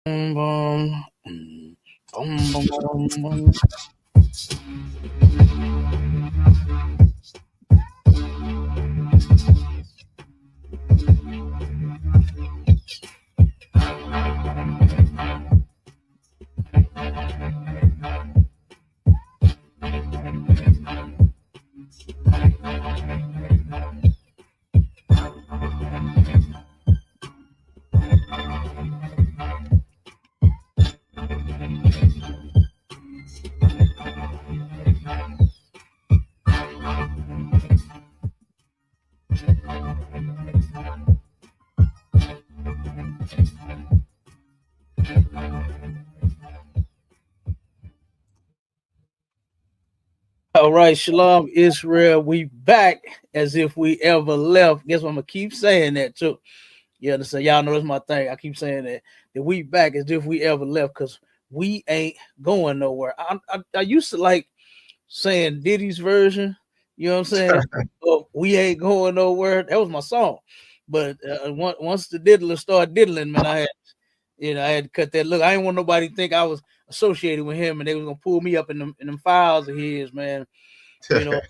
Boom, boom, boom, boom, boom, boom. All right, Shalom Israel. We back as if we ever left. Guess what? I'm gonna keep saying that too. You understand? Y'all know that's my thing. I keep saying that we back as if we ever left because we ain't going nowhere. I used to like saying Diddy's version. You know what I'm saying? Oh, we ain't going nowhere. That was my song. But once the diddler started diddling, man, I had to cut that. Look, I didn't want nobody to think I was associated with him, and they was gonna pull me up in them files of his, man. You know,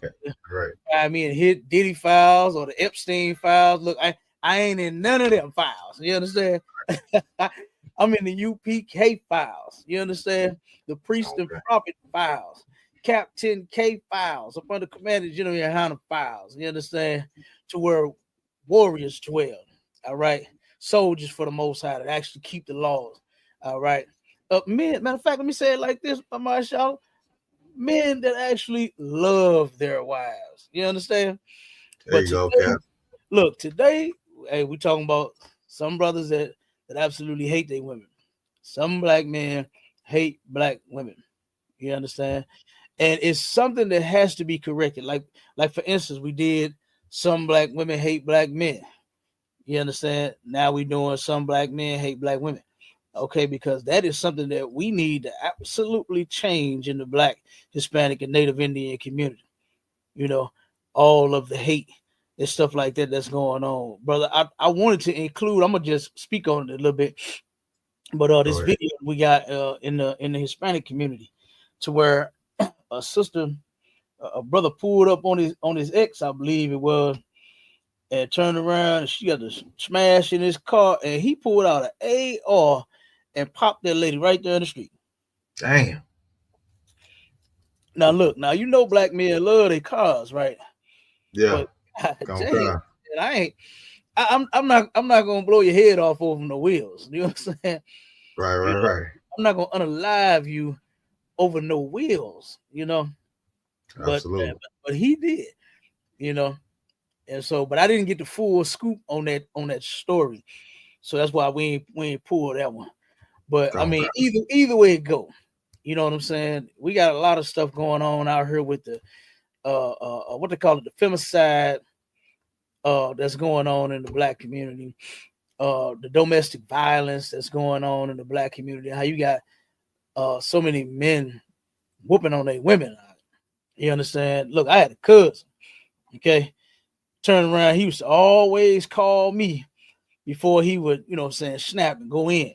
Right. I mean, hit Diddy files or the Epstein files. Look, I ain't in none of them files. You understand? I'm in the UPK files. You understand? The priest and Okay. prophet files, Captain K files, up under Commander General Yohana files. You understand? To where warriors dwell. All right, soldiers for the Most High that actually keep the laws. All right, men. Matter of fact, let me say it like this, MAISHAAHLA. Men that actually love their wives. You understand? There But you go, today, Cap. look, today, hey, we talking about some brothers that absolutely hate their women. Some black men hate black women. You understand? And it's something that has to be corrected. Like for instance, we did some black women hate black men. You understand? Now we doing some black men hate black women. Okay, because that is something that we need to absolutely change in the black, Hispanic, and Native Indian community. You know, all of the hate and stuff like that that's going on. Brother, I wanted to include, I'm gonna just speak on it a little bit, but Go this ahead. video we got in the Hispanic community to where a sister, a brother pulled up on his ex, I believe it was, and turned around and she got to smash in his car and he pulled out an AR and popped that lady right there in the street. Damn. Now look, now you know black men love their cars, right? Yeah. But God Come dang, on. and I ain't I'm not gonna blow your head off over no wheels. You know what I'm saying? Right, You right, know, right. I'm not gonna unalive you over no wheels, you know. But Absolutely. but he did, you know. And so, but I didn't get the full scoop on that story. So that's why we ain't pulled that one. But I Come mean, on. either way it go, you know what I'm saying? We got a lot of stuff going on out here with the what they call it, the femicide that's going on in the black community, the domestic violence that's going on in the black community, how you got so many men whooping on their women. You understand? Look, I had a cousin, okay, turn around, he used to always call me before he would, snap and go in.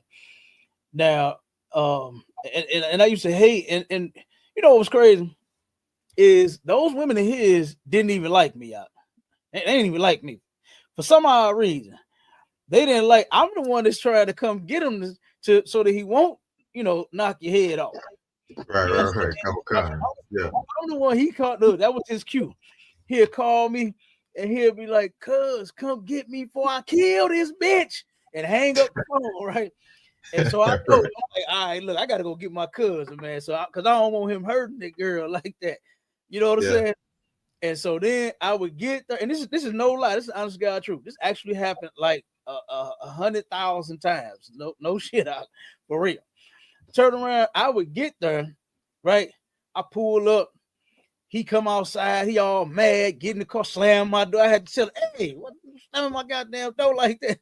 Now, and I used to hate, and you know what was crazy is those women of his didn't even like me out. They didn't even like me for some odd reason. They didn't like. I'm the one that's trying to come get him to so that he won't, knock your head off. Right, You right, understand? right. Come on. Yeah. I'm the one he caught. Look, that was his cue. He'll call me and he'll be like, "Cuz, come get me before I kill this bitch," and hang up the phone, right? And so I know, I'm Right. like, all right, look, I gotta go get my cousin, man. So because I don't want him hurting that girl like that. You know what I'm Yeah. saying? And so then I would get there, and this is no lie. This is honest God truth. This actually happened like 100,000 times. No shit out for real. Turn around, I would get there, right? I pull up. He come outside. He all mad, get in the car, slam my door. I had to tell him, hey, what slamming my goddamn door like that?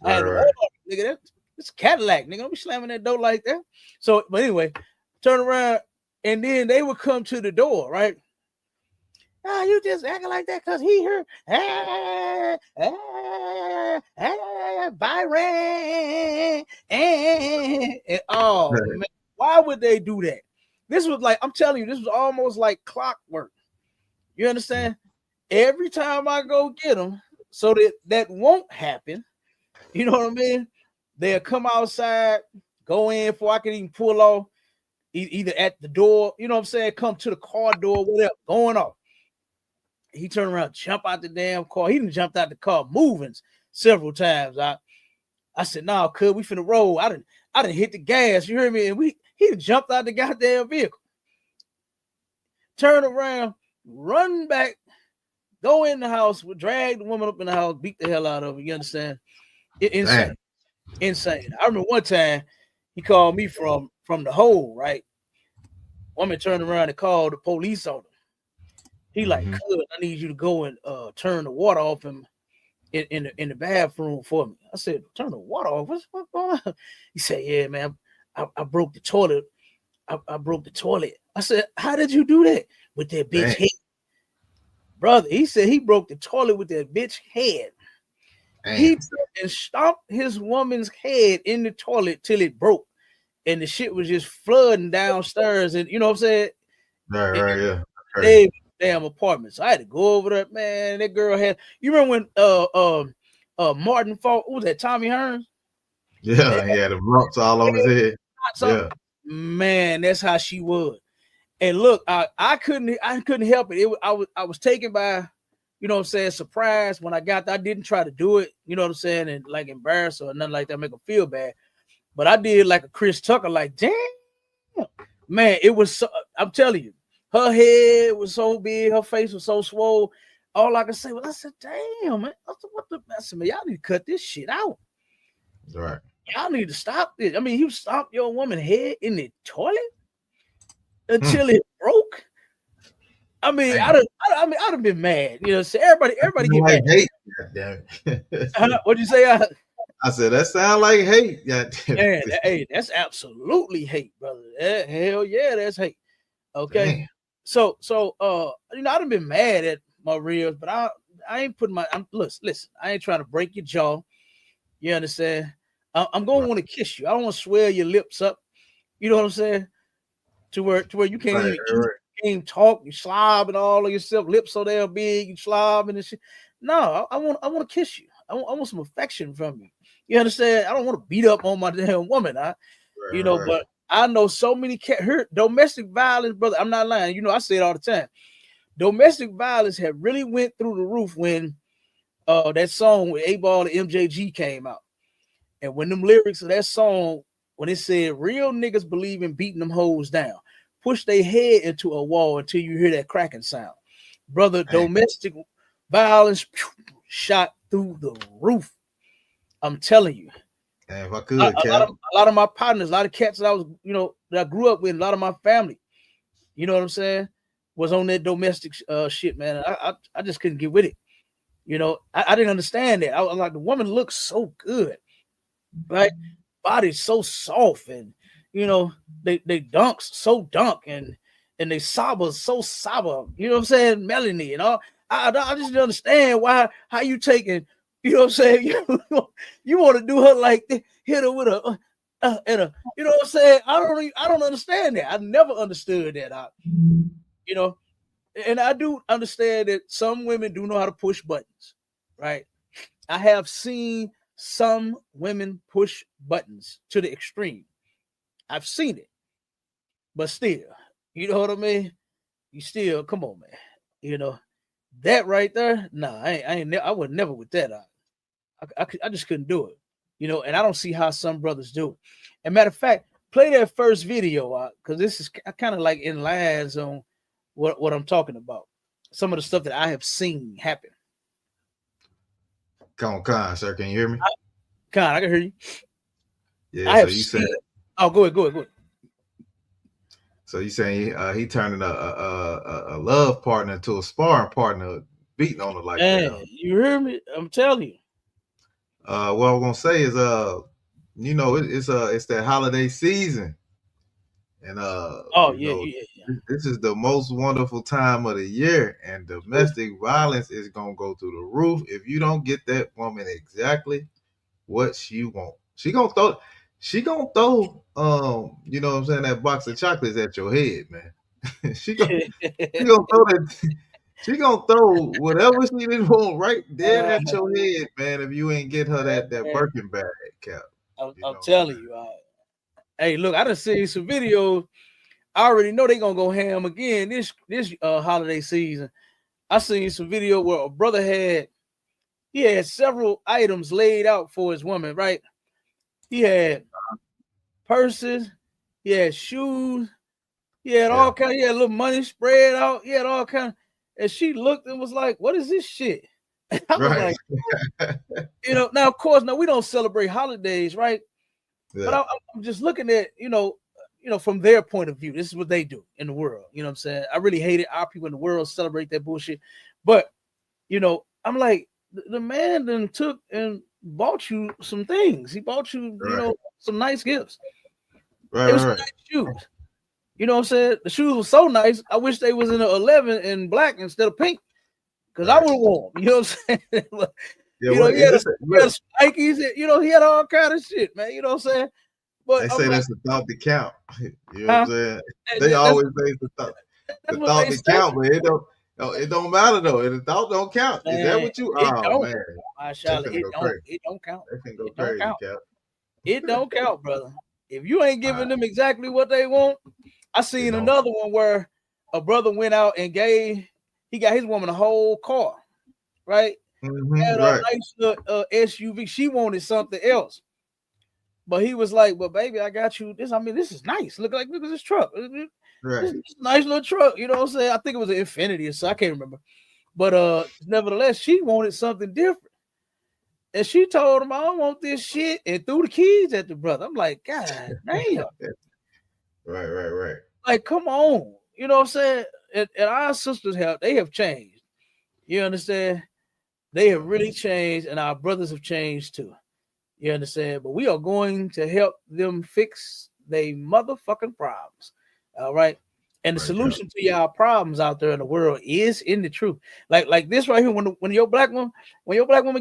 I Right, had to right. warn him, nigga. It's Cadillac, nigga. Don't be slamming that door like that. So, but anyway, turn around, and then they would come to the door, right? Ah, you just acting like that because he heard Byron. Oh man, why would they do that? This was like, I'm telling you, this was almost like clockwork. You understand? Every time I go get them, so that won't happen. You know what I mean? They'll come outside, go in before I can even pull off, either at the door, you know what I'm saying? Come to the car door, whatever, going off. He turned around, jump out the damn car. He done jumped out the car, moving several times. I said, "No, cuz we finna roll." I done hit the gas. You hear me? And he done jumped out the goddamn vehicle. Turn around, run back, go in the house, drag the woman up in the house, beat the hell out of her. You understand? Insane. Insane. I remember one time he called me from the hole, right? Woman turned around and called the police on him. He like, "Cuz, I need you to go and turn the water off him in the bathroom for me." I said, "Turn the water off? What's going on?" He said, "Yeah, man, I broke the toilet. I broke the toilet." I said, "How did you do that?" "With that bitch head." Brother, he said he broke the toilet with that bitch head. Damn. He took and stomped his woman's head in the toilet till it broke. And the shit was just flooding downstairs. And you know what I'm saying? Right, yeah. Damn apartments. I had to go over there, man. That girl had, you remember when Martin fought, what was that, Tommy Hearns? Yeah, he had the lumps all on his head. Yeah. Man, that's how she was. And look, I couldn't help it. I was taken by, you know what I'm saying, surprise when I got there. I didn't try to do it, you know what I'm saying, and like embarrass or nothing like that, make her feel bad. But I did like a Chris Tucker, like, damn, man, it was so, I'm telling you, her head was so big, her face was so swole. All I could say was, I said, damn, man, I said, man, y'all need to cut this shit out. Right. Y'all need to stop this. I mean, you stomp your woman's head in the toilet until it broke. I mean, I'd have been mad. You know, so everybody get like mad. Hate. Damn it. What'd you say? I said that sound like hate. Man, hey, that's absolutely hate, brother. Hell yeah, that's hate. Okay. Damn. So you know, I'd have been mad at my reels, but I ain't putting my listen, I ain't trying to break your jaw. You understand? I'm gonna want to kiss you. I don't want to swell your lips up. You know what I'm saying? To where you can't even eat, can't talk, you slob and all of yourself, lips so damn big, you slob and shit. No, I want to kiss you. I want some affection from you. You understand? I don't want to beat up on my damn woman. But I know so many domestic violence, brother. I'm not lying. You know, I say it all the time. Domestic violence have really went through the roof when that song with A-Ball and MJG came out. And when them lyrics of that song, when it said real niggas believe in beating them hoes down, push their head into a wall until you hear that cracking sound. Brother, domestic violence shot through the roof. I'm telling you. If I could, a lot of my partners, a lot of cats that I was, that I grew up with, a lot of my family, you know what I'm saying, was on that domestic shit, man. I just couldn't get with it. You know, I didn't understand that. I was like, the woman looks so good, right? Body's so soft, and they dunks so dunk, and they sober so sober. You know what I'm saying? Melanie and all. I just didn't understand how you taking. You know what I'm saying? You want to do her like that, hit her with a and a. You know what I'm saying? I don't understand that. I never understood that. And I do understand that some women do know how to push buttons, right? I have seen some women push buttons to the extreme. I've seen it, but still, you know what I mean? You still, come on, man. You know that right there? Nah, I would never with that. I just couldn't do it. And I don't see how some brothers do it. And matter of fact, play that first video because this is kind of like in lines on what I'm talking about. Some of the stuff that I have seen happen. Come on, sir. Can you hear me? I can hear you. Yeah, so you said. Oh, go ahead. So you saying he turning a love partner to a sparring partner, beating on her like that? You hear me? I'm telling you. What I'm gonna say is, it's that holiday season, and This is the most wonderful time of the year, and domestic violence is gonna go through the roof if you don't get that woman exactly what she want. She gonna throw you know what I'm saying, that box of chocolates at your head, man. She gonna throw that she gonna throw whatever she didn't want right there uh, at your head, man, if you ain't get her that man, Birkin bag cap. You I'm know what I'm telling you. Hey, look, I done seen some videos. I already know they gonna go ham again this holiday season. I seen some video where a brother he had several items laid out for his woman, right? He had purses, he had shoes, he had saying? all kind, he had a little money spread out, he had all kind. And she looked and was like, "What is this shit?" I was Yeah. like, Right. now of course, now we don't celebrate holidays, right? But Yeah. I'm just looking at, from their point of view. This is what they do in the world. You know what I'm saying? I really hate it. Our people in the world celebrate that bullshit. But, I'm like, the man then took and bought you some things. He bought you, Right. some nice gifts. Right, It was right, nice shoes. You know what I'm saying? The shoes were so nice. I wish they was in a 11 in black instead of pink. Because I right. would have worn them. You know what I'm saying? Yeah, well, He had look, some Nikes. He had all kind of shit, man. You know what I'm saying? But they I'm say like, that's the thought to count. You know what I'm huh? saying? They That's always say it's the that's what thought they to say, count, but it don't matter though. The thought don't count. Is that man. what you? It Oh don't, man, they MAISHAAHLA. finna It go don't. crazy. It don't count. They finna go It don't crazy, count. Cap. It don't count, brother. If you ain't All giving right, them exactly what they want, I it seen don't. another one where a brother went out and he got his woman a whole car, right? Had a Right, nice little SUV. She wanted something else. But he was like, "Well, baby, I got you this. I mean, this is nice. Look at this truck. This right, is a nice little truck. You know what I'm saying? I think it was an Infinity, so I can't remember. But nevertheless, she wanted something different. And she told him, I don't want this shit, and threw the keys at the brother. I'm like, God damn. right. Like, come on. You know what I'm saying? And our sisters they have changed. You understand? They have really changed, and our brothers have changed too. You understand? But we are going to help them fix their motherfucking problems. All right. And the Right, Cap. solution to y'all problems out there in the world is in the truth. Like this right here, when your black woman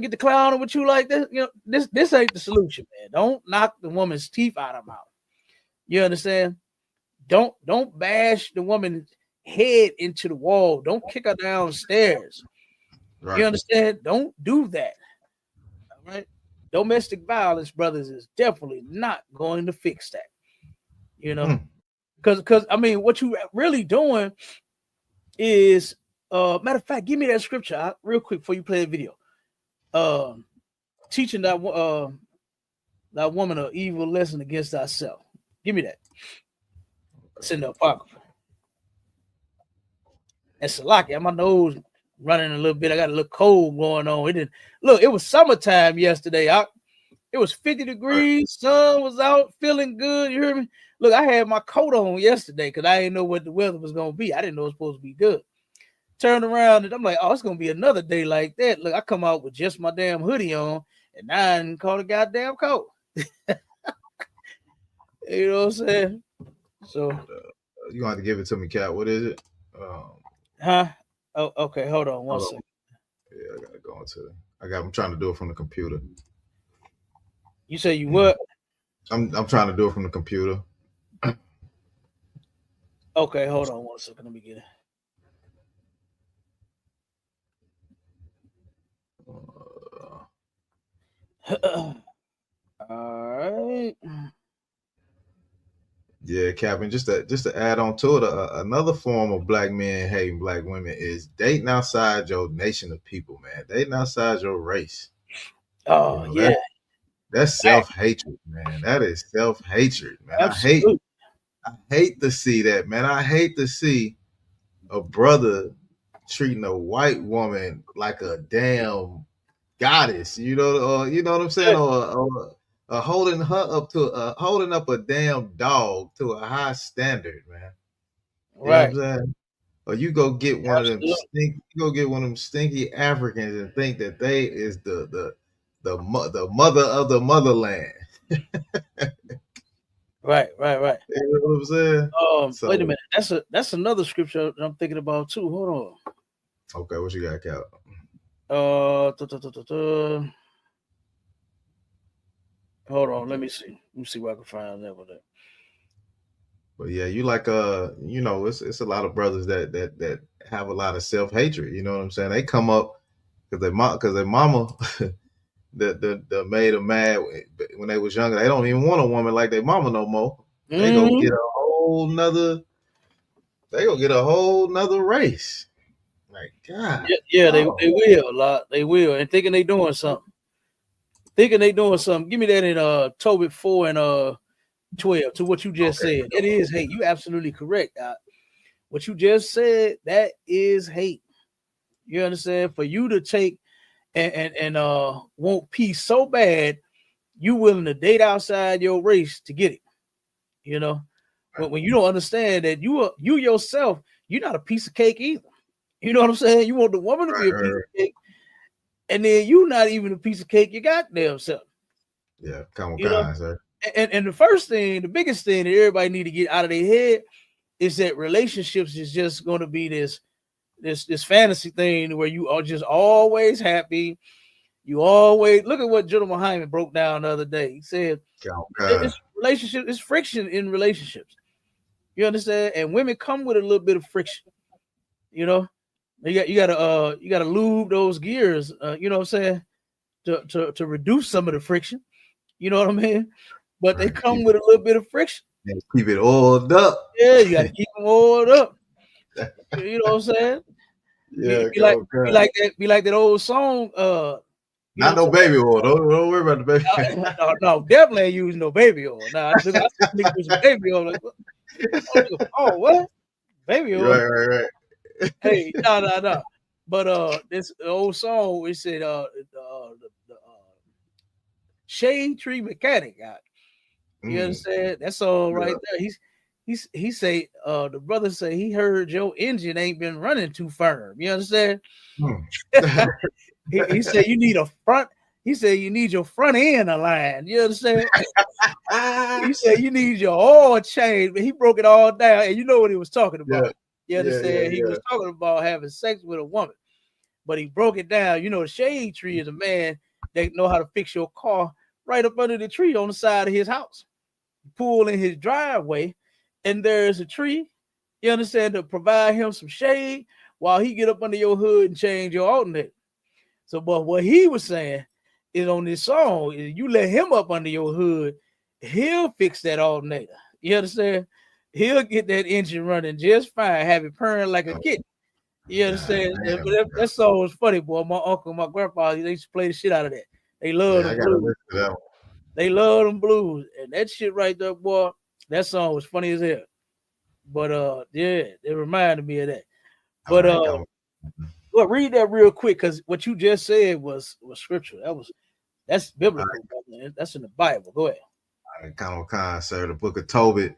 get to clowning with you like this, this ain't the solution, man. Don't knock the woman's teeth out of her mouth. You understand? Don't bash the woman's head into the wall. Don't kick her downstairs. You Right. understand? Don't do that. All right. Domestic violence, brothers, is definitely not going to fix that. You know, Mm. because I mean, what you really doing is, matter of fact, give me that scripture real quick before you play the video. Um, Teaching that woman an evil lesson against thyself. Give me that. It's in the apocrypha. And Salaki, my nose running a little bit. I got a little cold going on. It didn't look. It was summertime yesterday. It was 50 Right. degrees. Sun was out, feeling good. You hear me? Look, I had my coat on yesterday because I didn't know what the weather was gonna be. I didn't know it was supposed to be good. Turned around and I'm like, oh, it's gonna be another day like that. Look, I come out with just my damn hoodie on, and I didn't call the goddamn coat. You know what I'm saying? So, You gonna have to give it to me, Cap. What is it? huh? Oh, okay. Hold on one Hold second. on. Yeah, I gotta go into. I'm trying to do it from the computer. You say you what? I'm trying to do it from the computer. Okay, hold on one second. Let me get it. All right. Yeah, Captain. Just to add on to it, another form of black men hating black women is dating outside your nation of people, man. Dating outside your race. You Oh know yeah, that's self hatred, man. That is self hatred, man. absolutely. I hate to see that, man. I hate to see a brother treating a white woman like a damn goddess. You know what I'm saying, Yeah, or holding up a damn dog to a high standard, man. You know what right. I'm saying? Or you go get one of them Absolutely. stinky Africans and think that they is the mother of the motherland. Right, right, right. You know what I'm saying? Wait a So, minute. That's another scripture I'm thinking about too. Hold okay, what you got, Cal? on. Hold on. Let me see. Let me see what I can find that with it. But yeah, you like it's a lot of brothers that have a lot of self hatred. You know what I'm saying? They come up because their mama that made them mad when they was younger. They don't even want a woman like their mama no more. They go Mm-hmm. get a whole nother. They go get a whole nother race. Like God, Yeah, yeah, oh, they will a lot. They will, and thinking they doing something. Thinking they doing something. Give me that in Tobit 4 and 12 to what you just okay, said. It is hate. You absolutely correct. What you just said, that is hate. You understand? For you to take and want peace so bad, you willing to date outside your race to get it. You know, when you don't understand that you yourself, you're not a piece of cake either. You know what I'm saying? You want the woman to be a piece right. of cake, and then you not even a piece of cake. You got damn self. Yeah, come on, You know, sir. and the first thing, the biggest thing that everybody need to get out of their head is that relationships is just going to be this fantasy thing where you are just always happy. You always look at what General Hyman broke down the other day. He said Come it's on, relationship, it's friction in relationships. You understand? And women come with a little bit of friction. You know, you gotta lube those gears. You know what I'm saying? To reduce some of the friction. You know what I mean? But they right. come with a little bit of friction. Keep it oiled up. Yeah, you got to keep them oiled up. You know what I'm saying? Yeah, Be come like on, be like that old song. You know Not what no I'm baby oil. Don't worry about the baby. saying? No, definitely ain't using no baby oil. Nah, I see niggas use some baby oil. Like, what? Oh, what? Baby oil? Right. Hey, no. But this old song, it said the shade tree mechanic guy. You Mm, understand? That's all right yeah. there. He say the brother say he heard your engine ain't been running too firm. You understand? Mm. He said you need a front. He said you need your front end aligned. You understand? He said you need your oil change, but he broke it all down, and you know what he was talking Yeah, about. You understand? He was talking about having sex with a woman, but he broke it down. You know, the shade tree is a man that know how to fix your car right up under the tree on the side of his house. Pull in his driveway, and there's a tree. You understand, to provide him some shade while he get up under your hood and change your alternator. So, but what he was saying is on this song, is you let him up under your hood, he'll fix that alternator. You understand? He'll get that engine running just fine, have it purring like a Oh, kitten. You God understand? But damn. that song was funny, boy. My uncle, my grandpa, they used to play the shit out of that. They love Yeah, I them gotta blues. listen to that one. They love them blues. And that shit right there, boy, that song was funny as hell. But yeah, it reminded me of that. All But right, come on. look, read that real quick because what you just said was scripture. That's All biblical, brother. That's in the Bible. Go ahead. right, come on, sir. The book of Tobit,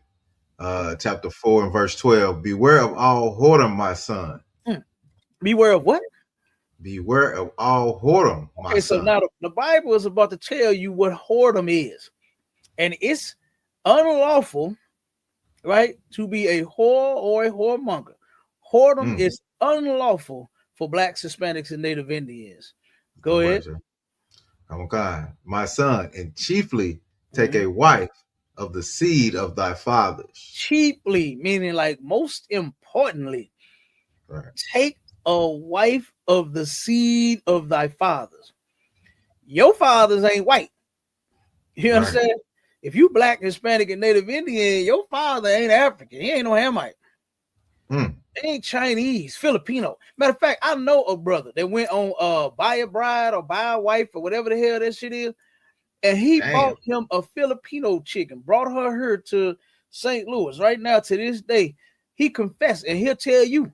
chapter 4 and verse 12. Beware of all whoredom, my son. Hmm. Beware of what? Beware of all whoredom, my Okay, so son. now the Bible is about to tell you what whoredom is, and it's unlawful, right, to be a whore or a whoremonger. Whoredom Mm, is unlawful for blacks, Hispanics, and Native Indians. Go all ahead. right, sir. Come on, God. My son, and chiefly take Mhm. a wife of the seed of thy fathers. Cheaply, meaning like most importantly, Right. take a wife of the seed of thy fathers. Your fathers ain't white. You Right. understand? If you black, Hispanic, and Native Indian, your father ain't African. He ain't no Hamite. Mm, They ain't Chinese, Filipino. Matter of fact, I know a brother that went on buy a bride or buy a wife or whatever the hell that shit is, and he damn. bought him a Filipino chicken, brought her here to St. Louis. Right now, to this day, he confessed, and he'll tell you,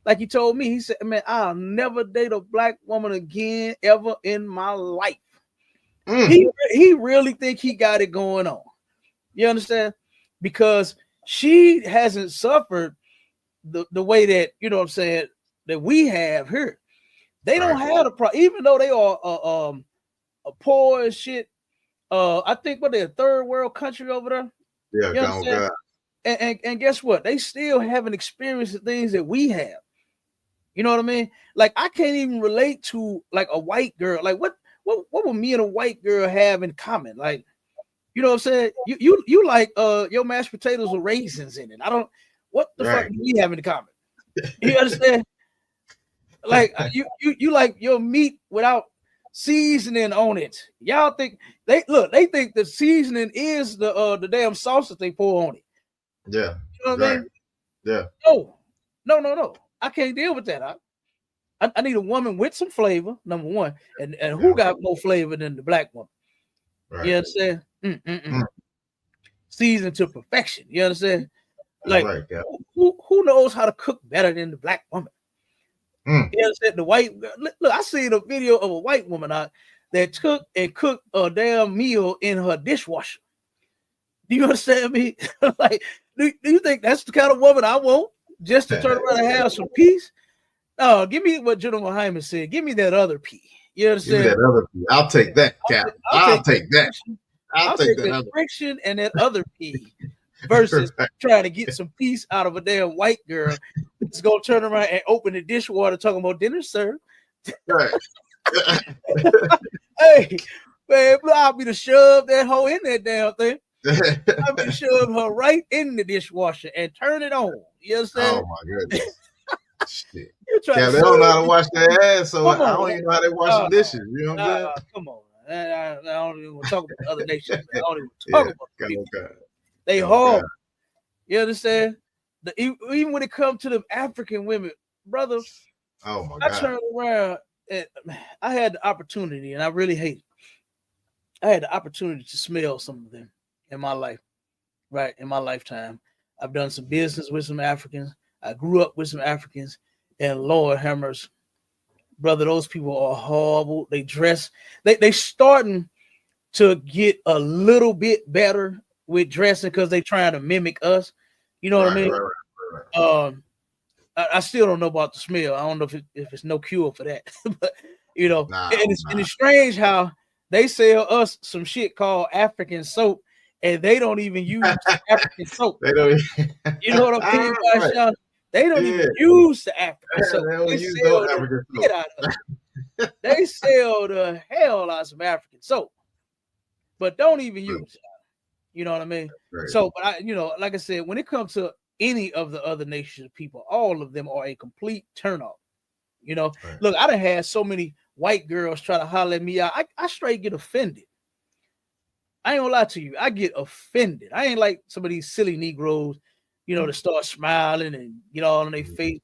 like he told me, he said, "Man, I'll never date a black woman again ever in my life." Mm, He really think he got it going on. You understand? Because she hasn't suffered the way that, you know what I'm saying, that we have here. They don't right. have the problem, even though they are poor as shit. I think what they're a third world country over there. Yeah, You oh understand? God. And guess what? They still haven't experienced the things that we have. You know what I mean? Like I can't even relate to like a white girl. Like what would me and a white girl have in common? Like, you know what I'm saying? You like your mashed potatoes with raisins in it. I don't what the fuck Right. do we have in common? You understand? Like you like your meat without seasoning on it. Y'all think they think the seasoning is the damn sauce that they pour on it. Yeah. You know what I Right. mean? Yeah. No. I can't deal with that. I need a woman with some flavor, number one, and who Yeah. got more flavor than the black woman? Right. You understand? Mm. Seasoned to perfection. You understand? That's Like right, yeah. who knows how to cook better than the black woman? Mm. You understand? The white look, I seen a video of a white woman out that took and cooked a damn meal in her dishwasher. Do you understand me? Like, do you think that's the kind of woman I want just to turn around and have some peace? Oh, give me what General Hyman said. Give me that other P. You Give me understand? that other P. I'll take that, Cap. I'll take that. I'll I'll take take that that other. friction and that other P versus Right. trying to get some peace out of a damn white girl that's gonna turn around and open the dishwater talking about dinner served. Right. Hey, man, I'll be to shove that hoe in that damn thing. I'll be to shove her right in the dishwasher and turn it on. You understand? Oh my goodness. Shit. You try Yeah, to they don't know how shove to wash their ass, so Come I on, don't even know how they wash the dishes. You know what I'm saying? come on. I don't even want to talk about the other nations. Man. I don't even Yeah. talk about the people. God. They Oh God. horrible. You understand? Even when it comes to the African women, brother, Oh my I God. turned around and I had the opportunity, and I really hate it. I had the opportunity to smell some of them in my life, right? In my lifetime. I've done some business with some Africans. I grew up with some Africans, and Lord have mercy, brother, those people are horrible. They dress, they starting to get a little bit better with dressing because they trying to mimic us. You know what I Right, mean? right, right, right. I still don't know about the smell. I don't know if it's no cure for that, but you know, Nah, and it's strange how they sell us some shit called African soap, and they don't even use African soap. They don't You know what I mean, right. Sean? They don't Yeah. even use the African They soap. don't They use no sell the African shit soap. out of it. They sell the hell out of some African soap, but don't even use it. You know what I mean? Right. So, but like I said, when it comes to any of the other nations of people, all of them are a complete turnoff. You know, Right. look, I done had so many white girls try to holler at me out. I straight get offended. I ain't gonna lie to you. I get offended. I ain't like some of these silly Negroes, to start smiling and get all on their face.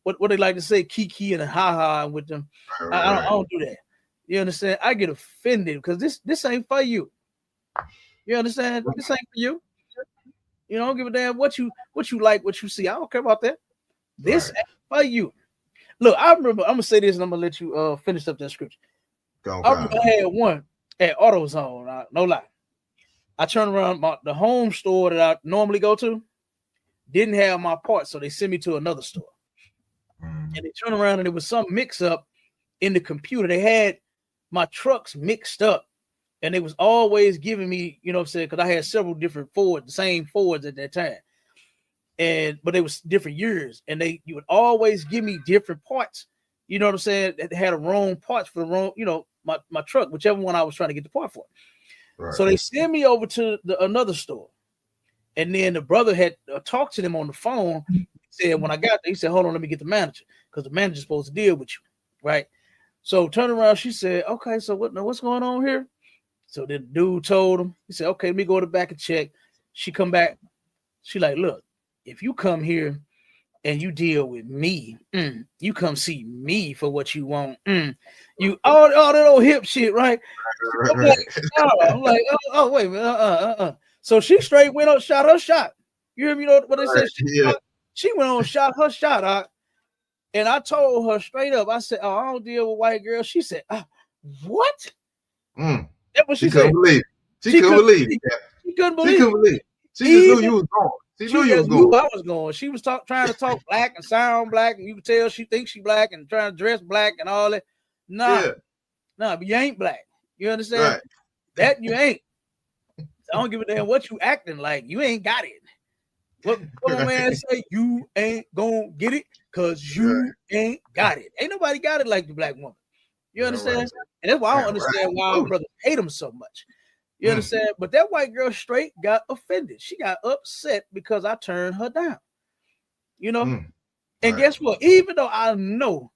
What they like to say, kiki and ha ha with them. I don't do that. You understand? I get offended because this ain't for you. You understand? This ain't for you. You don't give a damn what you like, what you see. I don't care about that. This ain't for you. Look, I remember. I'm gonna say this, and I'm gonna let you finish up that scripture. I remember I had one at AutoZone. No lie. I turned around the home store that I normally go to didn't have my parts, so they sent me to another store. And they turned around and there was some mix up in the computer. They had my trucks mixed up, and they was always giving me, you know what I'm saying, because I had several different Fords, the same Fords at that time. But they was different years, and you would always give me different parts. You know what I'm saying? That had a wrong parts for the wrong, my truck, whichever one I was trying to get the part for. Right. So they sent me over to another store, and then the brother had talked to them on the phone. He said when I got there, he said, "Hold on, let me get the manager because the manager's supposed to deal with you, right?" So turn around, she said, "Okay, so what's going on here?" So the dude told him. He said, "Okay, let me go to the back and check." She come back. She like, "Look, if you come here and you deal with me, you come see me for what you want. You all that old hip shit, right?" Right. I'm like, oh, wait a minute, So she straight went up, shot her shot. You hear me? You know what they said? She went on, shot her shot out. And I told her straight up, I said, "Oh, I don't deal with white girls." She said, "What?" That's what She she said. couldn't believe it. She couldn't believe it. She couldn't She believe couldn't believe it. She just knew you was going. She knew you was just going. knew I was going. She was trying to talk black and sound black, and you could tell she thinks she black and trying to dress black and all that. Nah, but you ain't black. You understand? Right. That you ain't. I don't give a damn what you acting like. You ain't got it. What my man say? You ain't gonna get it because you ain't got it. Ain't nobody got it like the black woman. You understand? Right. And that's why I don't understand why our brothers hate them so much. You understand? But that white girl straight got offended. She got upset because I turned her down. You know? And guess what? Even though I know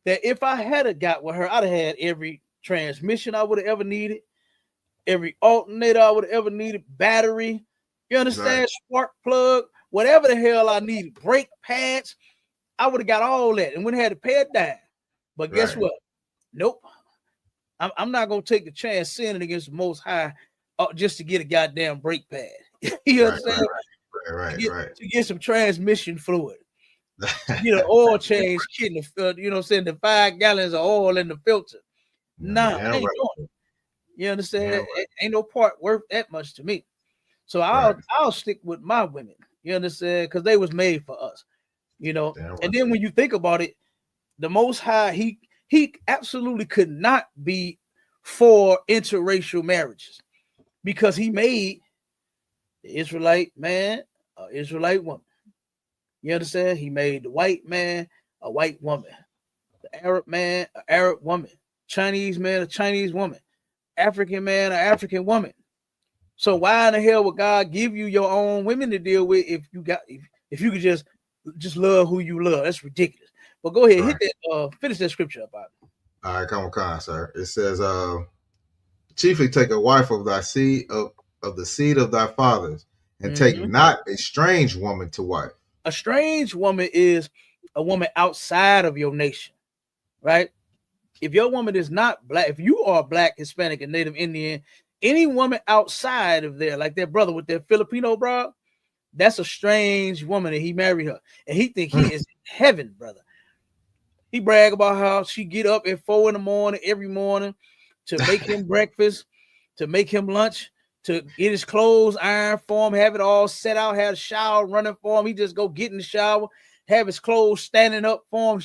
that if I had got with her, I'd have had every transmission I would have ever needed, every alternator I would have ever needed, battery, you understand, spark plug, whatever the hell I needed, brake pads, I would have got all that and wouldn't have had to pay it down. But guess what? Nope. I'm not going to take the chance sinning against the Most High just to get a goddamn brake pad. You understand? To get some transmission fluid. You know, oil change, kit, you know what I'm saying, the 5 gallons of oil in the filter. Nah, I ain't doing it. You understand? Ain't no part worth that much to me. So I'll stick with my women. You understand? Because they was made for us. You know. And then when you think about it, the Most High, he absolutely could not be for interracial marriages because he made the Israelite man an Israelite woman. You understand? He made the white man a white woman, the Arab man an Arab woman, Chinese man a Chinese woman, African man an African woman. So why in the hell would God give you your own women to deal with if you could just love who you love? That's ridiculous. But go ahead, hit that, finish that scripture up. All right, come on, sir. It says, chiefly take a wife of thy seed of the seed of thy fathers, and take not a strange woman to wife. A strange woman is a woman outside of your nation, right? If your woman is not black, if you are black, Hispanic, and Native Indian, any woman outside of there, like that brother with that Filipino bro, that's a strange woman, and he married her, and he think he is in heaven, brother. He brag about how she get up at 4 a.m. every morning to make him breakfast, to make him lunch, to get his clothes ironed for him, have it all set out, have a shower running for him. He just go get in the shower, have his clothes standing up for him.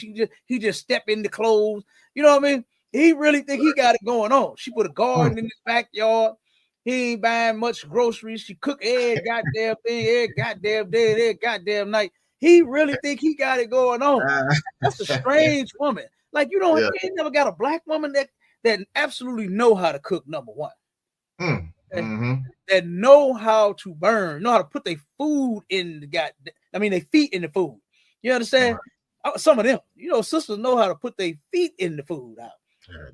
He just step in the clothes. You know what I mean? He really think he got it going on. She put a garden in his backyard. He ain't buying much groceries. She cook every goddamn thing, every goddamn day, every goddamn night. He really think he got it going on. That's a strange woman. Like you ain't never got a black woman that absolutely know how to cook, number one. That know how to burn, know how to put their food in their feet in the food. You understand? Some of them, sisters know how to put their feet in the food out.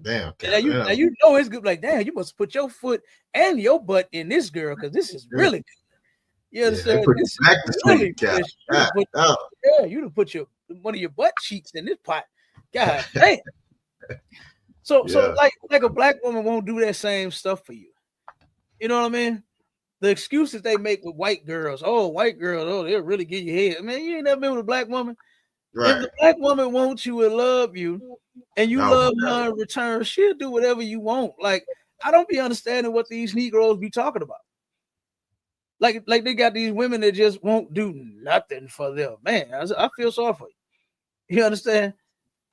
Damn. Now you know it's good. Like, damn, you must put your foot and your butt in this girl because this is really good. You understand? This is really good. You done put one of your butt cheeks in this pot. God damn. So like a black woman won't do that same stuff for you. You know what I mean? The excuses they make with white girls. Oh, white girls, they'll really get your head. Man, you ain't never been with a black woman. Right. If the black woman wants you and love you, and you love her in return, she'll do whatever you want. Like, I don't be understanding what these Negroes be talking about. Like they got these women that just won't do nothing for them. Man, I feel sorry for you. You understand?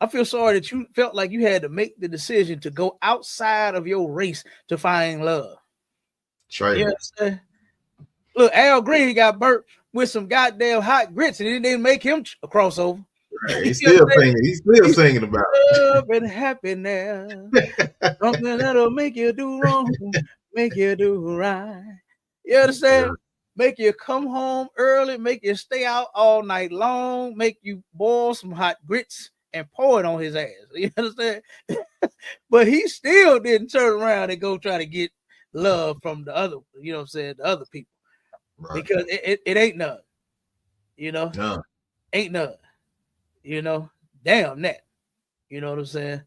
I feel sorry that you felt like you had to make the decision to go outside of your race to find love. Right. You understand? Look, Al Green got burnt with some goddamn hot grits, and it didn't make him a crossover. Right. He's still singing about love and happiness. Something that'll make you do wrong, make you do right. You understand? Yeah. Make you come home early, make you stay out all night long, make you boil some hot grits and pour it on his ass. You understand? But he still didn't turn around and go try to get love from the other, the other people. Right. Because it ain't none. Ain't none. Damn that. You know what I'm saying?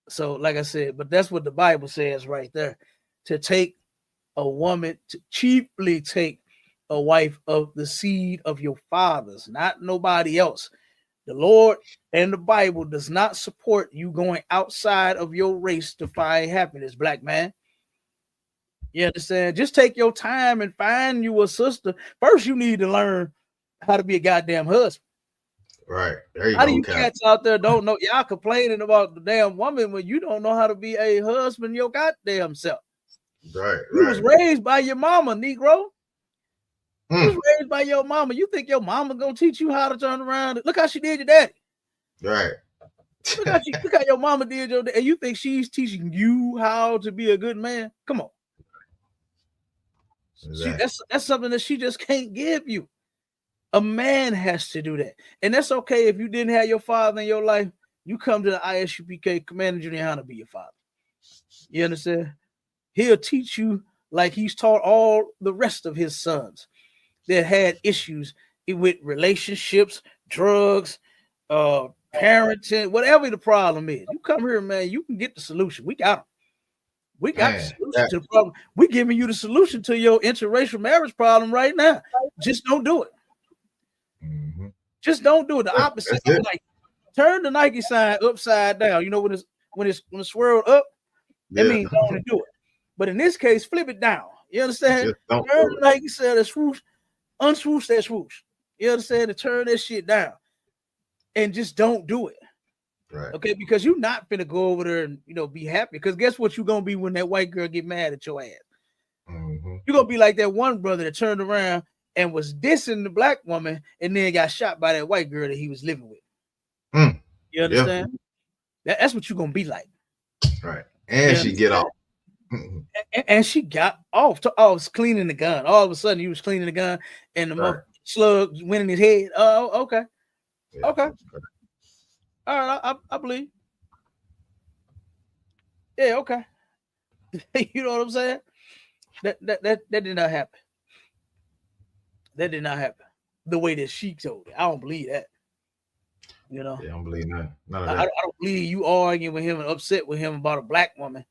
So, like I said, but that's what the Bible says right there. To take a woman, to chiefly take a wife of the seed of your fathers, not nobody else. The Lord and the Bible does not support you going outside of your race to find happiness, black man. You understand? Just take your time and find you a sister. First, you need to learn how to be a goddamn husband. Right. There you how do you cats out there don't know? Y'all complaining about the damn woman when you don't know how to be a husband your goddamn self. Right, You was raised by your mama, Negro. You was raised by your mama. You think your mama gonna teach you how to turn around? Look how she did your daddy. Right. Look how your mama did your daddy. And you think she's teaching you how to be a good man? Come on. Exactly. That's something that she just can't give you. A man has to do that. And that's okay if you didn't have your father in your life. You come to the ISUPK Commander Junior how to be your father. You understand? He'll teach you like he's taught all the rest of his sons that had issues with relationships, drugs, parenting, whatever the problem is. You come here, man, you can get the solution. We got them. We got the solution to the problem. We're giving you the solution to your interracial marriage problem right now. Just don't do it. Mm-hmm. Just don't do it. The opposite. Like turn the Nike sign upside down. You know when it's swirled up, that means don't want to do it. But in this case, flip it down. You understand? Turn the Nike sign that swoosh, unswoosh that swoosh. You understand? And turn that shit down, and just don't do it. Right. Okay, because you're not gonna go over there and be happy. Because guess what you're gonna be when that white girl get mad at your ass? Mm-hmm. You're gonna be like that one brother that turned around and was dissing the black woman and then got shot by that white girl that he was living with. You understand? Yeah. That's what you're gonna be like. Right. And she get off. And she got off. I was cleaning the gun. All of a sudden, you was cleaning the gun, and the slug went in his head. Oh, okay. Yeah. Okay. All right, I believe. Yeah, okay. You know what I'm saying? That did not happen. That did not happen. The way that she told it. I don't believe that. Yeah, I don't believe none of that. I don't believe you arguing with him and upset with him about a black woman.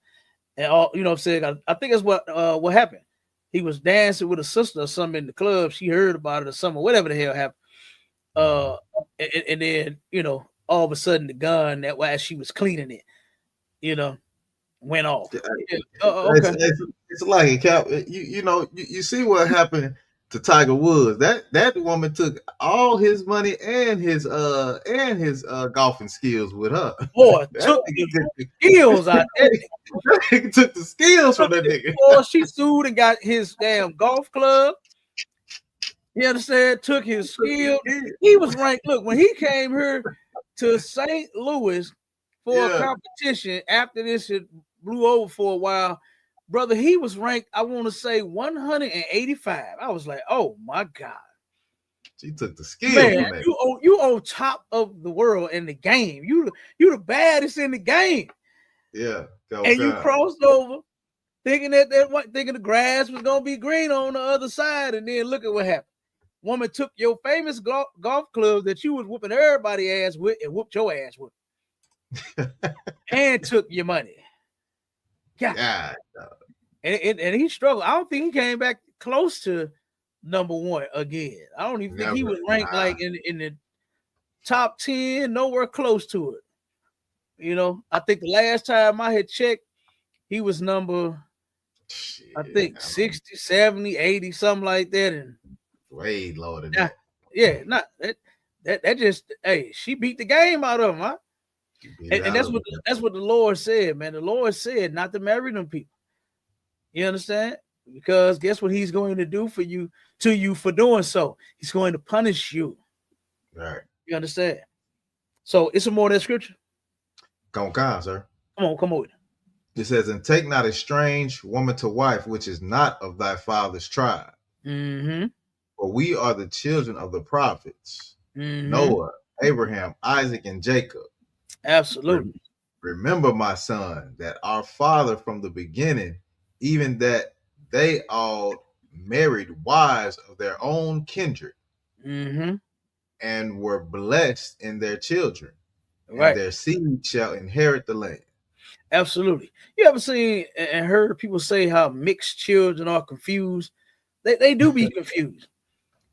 And all, what I'm saying? I think that's what happened. He was dancing with a sister or something in the club. She heard about it or something, whatever the hell happened. And then, all of a sudden the gun that while she was cleaning it, went off. Okay. It's like it, Cap. You see what happened to Tiger Woods. That woman took all his money and his golfing skills with her. Boy, took the skills out there. Took the skills from that nigga. Boy, she sued and got his damn golf club. You understand? Took his skill. He was ranked. Look, when he came here to St. Louis for a competition after this it blew over for a while, brother, he was ranked, I want to say 185. I was like, oh my God. She took the skill. Man, you on top of the world in the game. You the baddest in the game. Yeah. And you crossed over thinking thinking the grass was gonna be green on the other side, and then look at what happened. Woman took your famous golf club that you was whooping everybody ass with and whooped your ass with. And took your money. Yeah. And he struggled. I don't think he came back close to number one again. I don't even think he was ranked like in the top 10, nowhere close to it. I think the last time I had checked, he was number, I think 60, 70, 80, something like that. And way lower than that. Yeah, not that just she beat the game out of him, huh? And that's what the Lord said, man. The Lord said not to marry them people. You understand? Because guess what he's going to do to you for doing so? He's going to punish you. Right. You understand? So it's some more of that scripture. Come on, sir. Come on. It says, and take not a strange woman to wife, which is not of thy father's tribe. Mm-hmm. For we are the children of the prophets, Noah, Abraham, Isaac, and Jacob. Absolutely. Remember, my son, that our father from the beginning, even that they all married wives of their own kindred, and were blessed in their children, and their seed shall inherit the land. Absolutely. You ever seen and heard people say how mixed children are confused? They do be confused.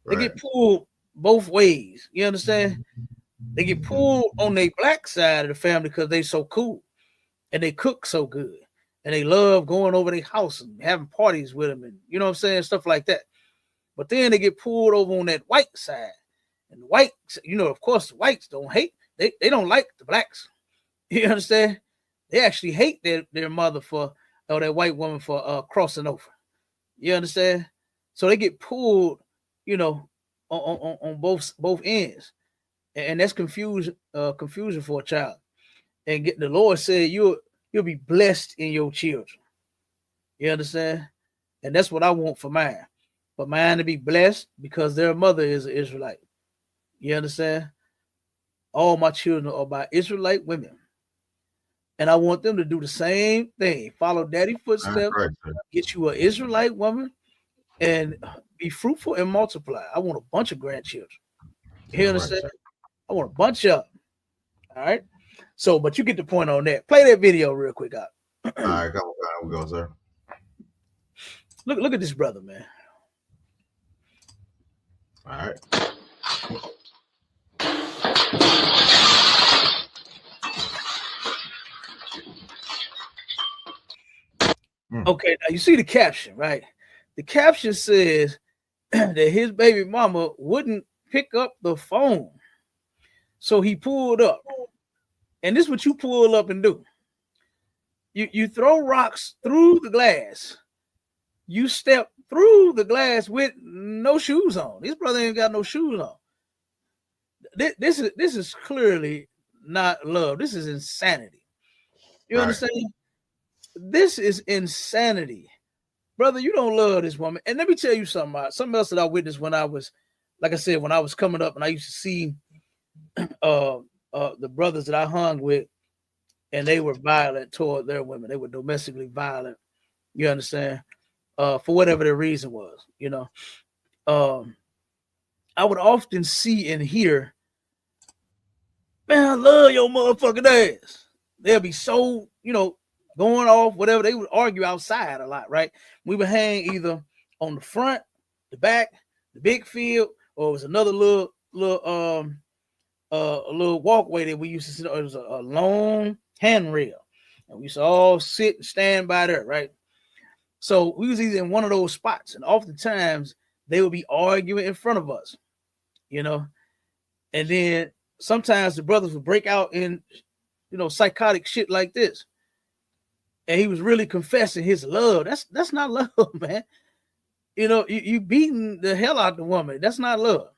They get pulled both ways. You understand? They get pulled on their black side of the family because they so cool and they cook so good and they love going over their house and having parties with them and you know what I'm saying, stuff like that. But then they get pulled over on that white side, and the whites, of course, the whites don't hate. They don't like the blacks. You understand? They actually hate their mother for or that white woman for crossing over. You understand? So they get pulled, you know, on both ends, and that's confusion for a child. And get the Lord said you'll be blessed in your children. You understand? And that's what I want for mine. For mine to be blessed because their mother is an Israelite. You understand? All my children are by Israelite women. And I want them to do the same thing. Follow daddy That's footsteps, right, sir. get you an Israelite woman, and be fruitful and multiply. I want a bunch of grandchildren. You That's right, understand? sir. I want a bunch of them. All right. So, but you get the point on that. Play that video real quick out. All right, come on, we go, sir. Look at this brother, man. All right. Okay, now you see the caption, right? The caption says that his baby mama wouldn't pick up the phone. So he pulled up. And this is what you pull up and do. You throw rocks through the glass. You step through the glass with no shoes on. This brother ain't got no shoes on. This is clearly not love. This is insanity. You understand? This is insanity. Brother, you don't love this woman. And let me tell you something else that I witnessed when I was, like I said, when I was coming up and I used to see the brothers that I hung with, and they were violent toward their women. They were domestically violent. You understand? For whatever their reason was, you know. I would often see and hear, man, I love your motherfucking ass. They'll be so, you know, going off, whatever. They would argue outside a lot, right? We would hang either on the front, the back, the big field, or it was another little a little walkway that we used to sit on. It was a long handrail, and we used to all sit and stand by there, right? So we was either in one of those spots, and oftentimes they would be arguing in front of us, you know. And then sometimes the brothers would break out in, you know, psychotic shit like this. And he was really confessing his love. That's not love, man. You know, you beating the hell out the woman. That's not love.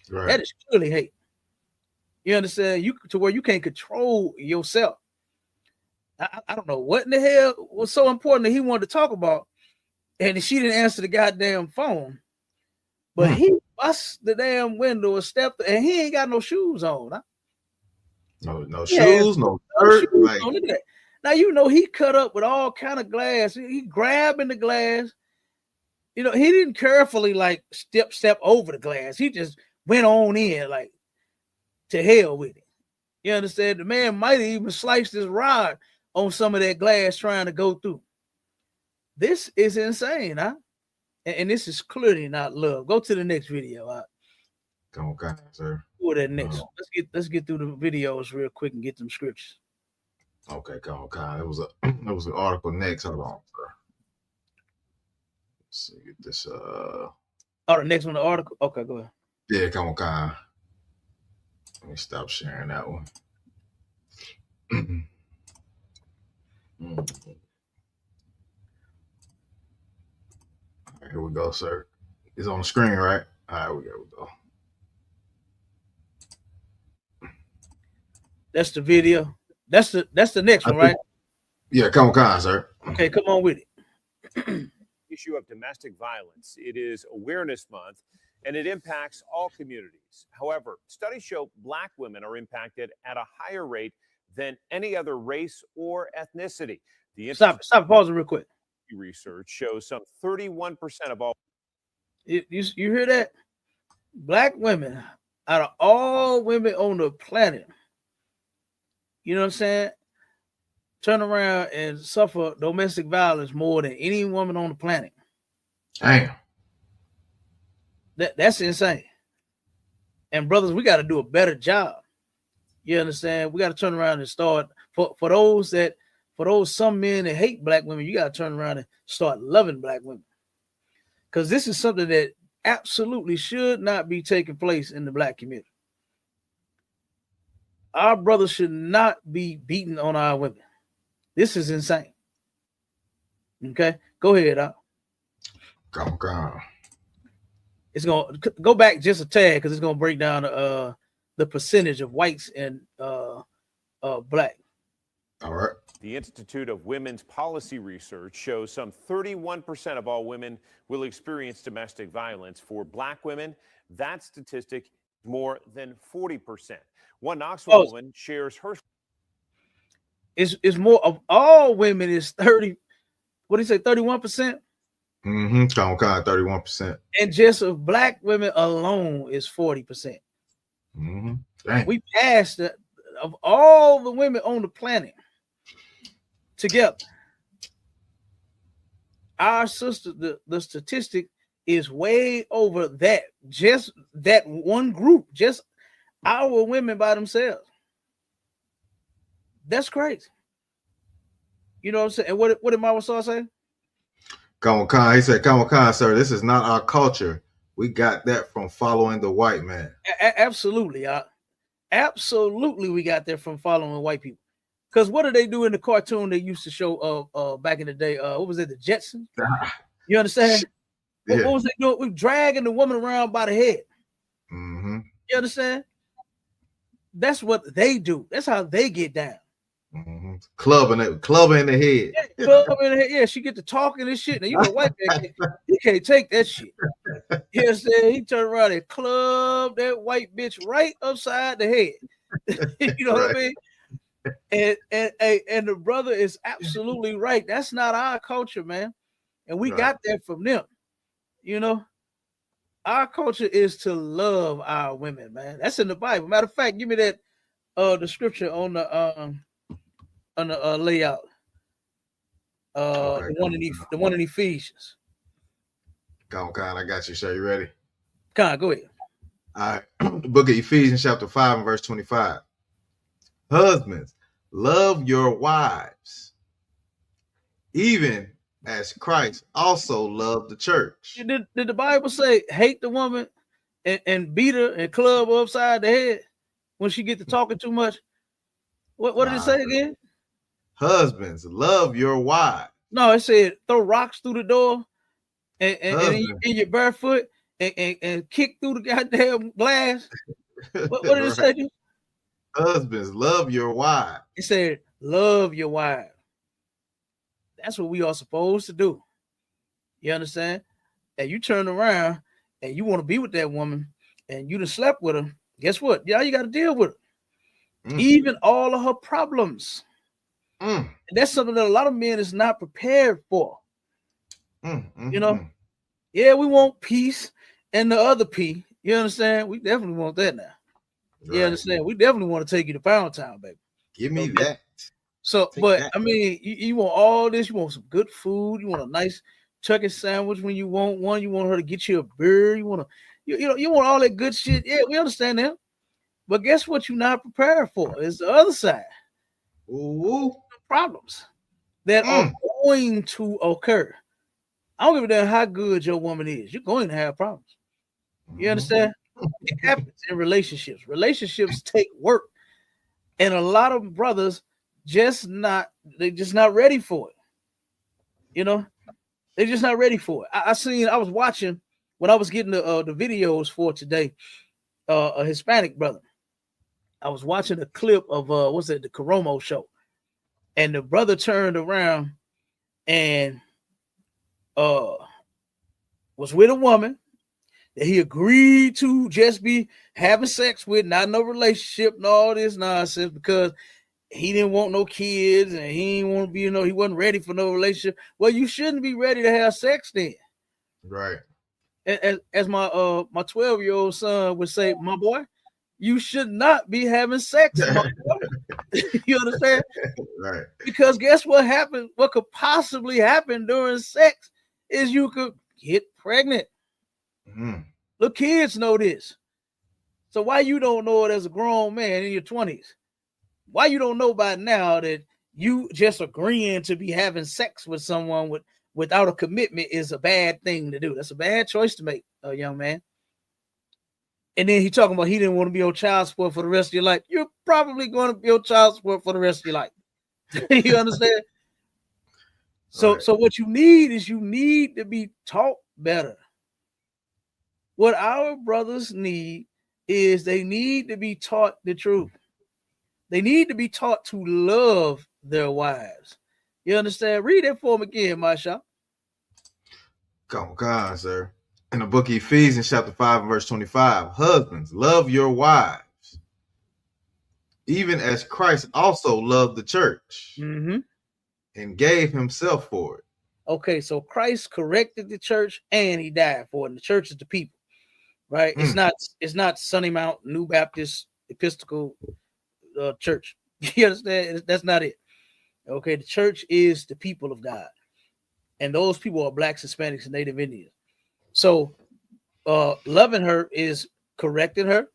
Right. That is clearly hate. You understand? You to where you can't control yourself. I don't know what in the hell was so important that he wanted to talk about, and she didn't answer the goddamn phone. But he bust the damn window and stepped, and he ain't got no shoes on. Huh? No shoes, no shirt. Shoes Like, on. Look at that. Now you know he cut up with all kind of glass. He grabbing the glass. You know, he didn't carefully like step over the glass. He just went on in like to hell with it. You understand? The man might have even sliced his rod on some of that glass trying to go through. This is insane, huh? And this is clearly not love. Go to the next video. come on, sir. Go to that next. Let's get through the videos real quick and get them scriptures. Okay, come on. It was an article next. Hold on, sir. Let's see, get this. Oh, the next one, the article. Okay, go ahead. Yeah, come on. Let me stop sharing that one. All right, here we go, sir. It's on the screen, right? All right, here we go. That's the video. That's the next one, right? Yeah, come on, sir. Okay, come on with it. Issue of domestic violence. It is Awareness Month, and it impacts all communities. However, studies show Black women are impacted at a higher rate than any other race or ethnicity. The Stop pausing real quick. Research shows some 31% of all. You hear that? Black women, out of all women on the planet, you know what I'm saying, turn around and suffer domestic violence more than any woman on the planet. Damn. That's insane. And brothers, we got to do a better job. You understand? We got to turn around and start for those some men that hate Black women. You got to turn around and start loving Black women, because this is something that absolutely should not be taking place in the Black community. Our brothers should not be beating on our women. This is insane. Okay, go ahead. Come on. It's gonna go back just a tad because it's gonna break down the percentage of whites and black. All right. The Institute of Women's Policy Research shows some 31% of all women will experience domestic violence. For black women, that statistic more than 40%. One Knoxville woman shares her. It's more of all women is 30. What do you say? 31%. Mm-hmm. Come on, 31%. And just of black women alone is 40%. Mm-hmm. Dang. We passed of all the women on the planet together. Our sister, the statistic is way over that. Just that one group, just our women by themselves. That's crazy. You know what I'm saying? And what did Mama Saw say? Come on, Khan. He said, "Come on, Khan, sir. This is not our culture. We got that from following the white man." Absolutely, absolutely, we got that from following white people. Because what did they do in the cartoon they used to show back in the day? What was it, the Jetsons? You understand? Yeah. What was they doing? We dragging the woman around by the head. Mm-hmm. You understand? That's what they do. That's how they get down. Mm-hmm. Clubbing in the head. Yeah, club in the head. Yeah, she get to talking and shit. Now you know, white man, he can't take that shit. You understand? He turned around and clubbed that white bitch right upside the head. You know what I mean? And the brother is absolutely right. That's not our culture, man. And we got that from them. You know, our culture is to love our women, man. That's in the Bible. Matter of fact, give me that the scripture on the layout. The one in Ephesians. Come on, Khan. I got you, sir. You ready? Khan, go ahead. All right. Book of Ephesians, chapter 5, and verse 25. Husbands, love your wives, even as Christ also loved the church. Did the Bible say hate the woman and beat her and club her upside the head when she get to talking too much? What did it say again? Husbands, love your wives. No, it said throw rocks through the door and in your barefoot and kick through the goddamn glass. What did it say? Husbands, love your wives. It said love your wife. That's what we are supposed to do. You understand? And you turn around and you want to be with that woman and you done slept with her. Guess what? Yeah, you got to deal with her. Even all of her problems. And that's something that a lot of men is not prepared for. You know? Yeah, we want peace and the other P. You understand? We definitely want that now. Right. You understand? We definitely want to take you to Pound Town, baby. Give me that. So, but I mean, you want all this. You want some good food. You want a nice turkey sandwich when you want one. You want her to get you a beer. You want to, you want all that good shit. Yeah, we understand that. But guess what? You're not prepared for is the other side. Ooh. Problems that are going to occur. I don't give a damn how good your woman is. You're going to have problems. You understand? It happens in relationships. Relationships take work, and a lot of brothers they're just not ready for it. You know, they're just not ready for it. I was watching when I was getting the videos for today. A Hispanic brother. I was watching a clip of the Coromo show, and the brother turned around and was with a woman that he agreed to just be having sex with, not no relationship and all this nonsense, because he didn't want no kids and he didn't want to be, he wasn't ready for no relationship. Well, you shouldn't be ready to have sex then. Right. As my 12-year-old son would say, my boy, you should not be having sex, my boy. You understand? Right. Because guess what happened? What could possibly happen during sex is you could get pregnant. The kids know this. So why you don't know it as a grown man in your 20s? Why you don't know by now that you just agreeing to be having sex with someone without a commitment is a bad thing to do? That's a bad choice to make, young man. And then he talking about he didn't want to be on child support for the rest of your life. You're probably going to be on child support for the rest of your life. You understand? So, Right. so what you need is you need to be taught better. What our brothers need is they need to be taught the truth. They need to be taught to love their wives. You understand? Read that for them again, Masha. Come on, sir. In the book of Ephesians, chapter 5, and verse 25, husbands, love your wives, even as Christ also loved the church Mm-hmm. and gave himself for it. Okay, so Christ corrected the church and he died for it. And the church is the people, right? It's not Sunny Mount New Baptist Episcopal Church. You understand? That's not it. Okay, the church is the people of God, and those people are blacks, Hispanics, and Native Indians. So, loving her is correcting her,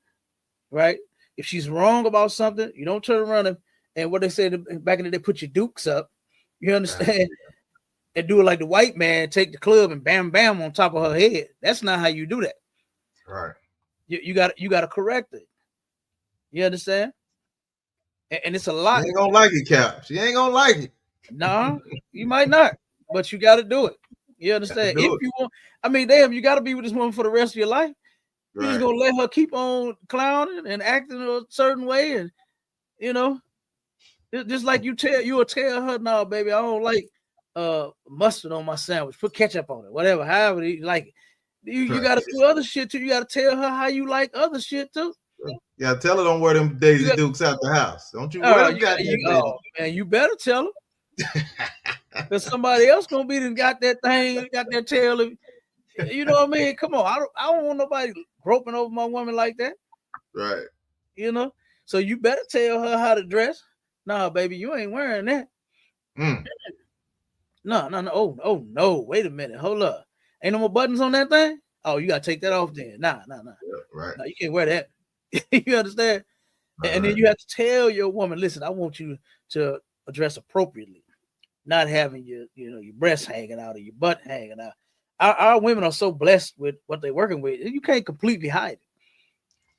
right? If she's wrong about something, you don't turn around and what they said back in the day, put your dukes up. You understand? And do it like the white man, take the club and bam, bam on top of her head. That's not how you do that. Right. You got to correct it. You understand? And it's a lot. She ain't gonna like it, Cap. She ain't gonna like it. Nah, you might not, but you got to do it. You understand? If you want, I mean, damn, you got to be with this woman for the rest of your life. Right. You're just gonna let her keep on clowning and acting a certain way, and you know, just like you'll tell her, no, baby, I don't like mustard on my sandwich. Put ketchup on it, whatever, however you like it. You got to do other shit too. You got to tell her how you like other shit too. Yeah, tell her don't wear them Daisy Dukes out the house. Don't you wear them goddamn man, you better tell her. Because somebody else gonna be got that thing, got that tail. You know what I mean? Come on, I don't want nobody groping over my woman like that. Right. You know, so you better tell her how to dress. Nah, baby, you ain't wearing that. No. Oh no, wait a minute, hold up. Ain't no more buttons on that thing? Oh, you gotta take that off then. Nah. Yeah, right. No, you can't wear that. You understand? And then you have to tell your woman, listen, I want you to dress appropriately, not having your breasts hanging out or your butt hanging out. Our women are so blessed with what they're working with. You can't completely hide it.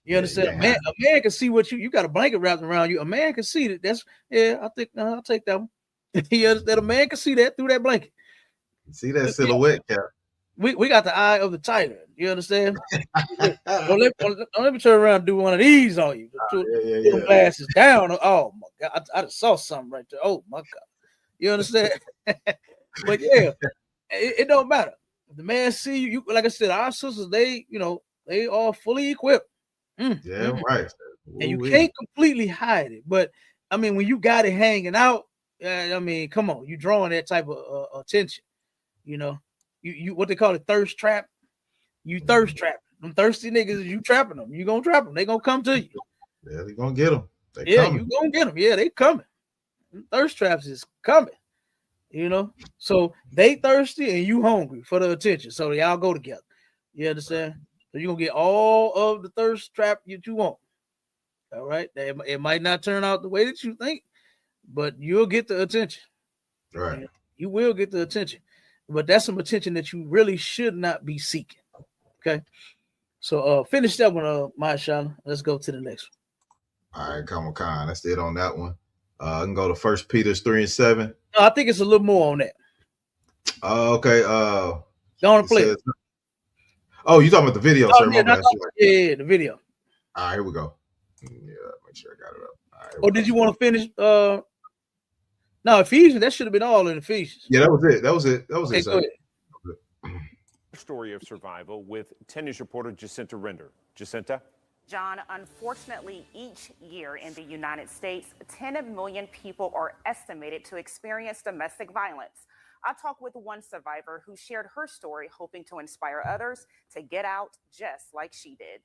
You understand? A man can see what you got a blanket wrapped around you. A man can see that. That's I think I'll take that one. You understand? A man can see that through that blanket. See that silhouette, Cap. We got the eye of the tiger. You understand? don't let me turn around and do one of these on you. Put them glasses down. Oh my God, I just saw something right there. Oh my God, you understand? But yeah, it don't matter. If the man see you, like I said, our sisters, they are fully equipped. Right. And you can't completely hide it. But I mean, when you got it hanging out, I mean, come on, you drawing that type of attention. You know, you what they call it, thirst trap. You thirst trapping them thirsty niggas. You trapping them. You gonna trap them. They gonna come to you. Yeah, they gonna get them. You gonna get them. Yeah, they coming. Thirst traps is coming. You know, so they thirsty and you hungry for the attention. So y'all go together. You understand? So you're gonna get all of the thirst trap that you want. All right. It might not turn out the way that you think, but you'll get the attention. Right. You will get the attention. But that's some attention that you really should not be seeking. Okay. So finish that one, MAISHAAHLA. Let's go to the next one. All right, come on. That's it on that one. I can go to 1 Peter 3:7. No, I think it's a little more on that. Okay. Go on and play it. Oh, you talking about the video, sir? Yeah, the video. All right, here we go. Yeah, make sure I got it up. All right, did you want to finish? No, Ephesians. That should have been all in Ephesians. Yeah, that was it. Okay, go ahead. Story of survival with 10 News reporter Jacinta Render. Jacinta? John, unfortunately, each year in the United States, 10 million people are estimated to experience domestic violence. I talked with one survivor who shared her story, hoping to inspire others to get out just like she did.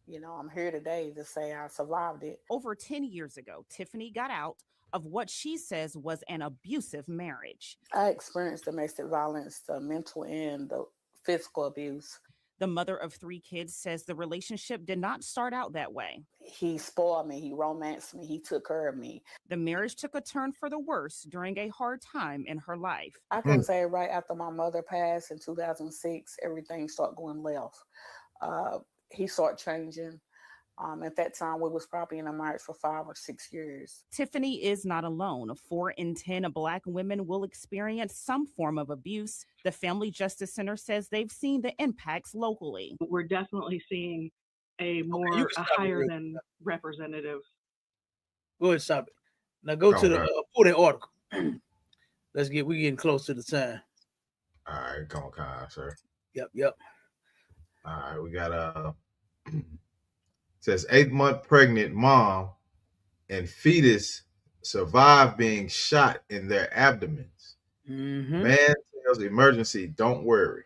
You know, I'm here today to say I survived it. Over 10 years ago, Tiffany got out of what she says was an abusive marriage. I experienced domestic violence, the mental and the physical abuse. The mother of 3 kids says the relationship did not start out that way. He spoiled me. He romanced me. He took care of me. The marriage took a turn for the worse during a hard time in her life. I can say right after my mother passed in 2006, everything started going left. He started changing. At that time, we was probably in a marriage for 5 or 6 years. Tiffany is not alone. 4 in 10 Black women will experience some form of abuse. The Family Justice Center says they've seen the impacts locally. We're definitely seeing a You can stop it higher real than representative. Go ahead, stop it. Now go to the Okay. pull that article. We getting close to the time. All right, come on, sir. Yep. All right, we got says 8-month pregnant mom and fetus survive being shot in their abdomens. Mm-hmm. Man tells emergency, don't worry.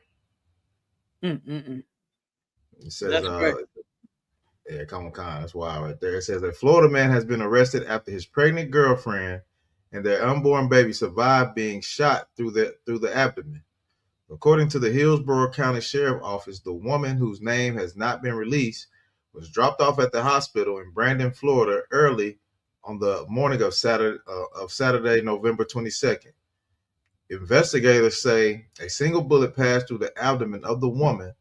Mm-mm-mm. It says, That's great. yeah, come on, that's wild right there. It says a Florida man has been arrested after his pregnant girlfriend and their unborn baby survived being shot through the abdomen. According to the Hillsborough County Sheriff Office, the woman, whose name has not been released, was dropped off at the hospital in Brandon, Florida, early on the morning of Saturday, November 22nd. Investigators say a single bullet passed through the abdomen of the woman,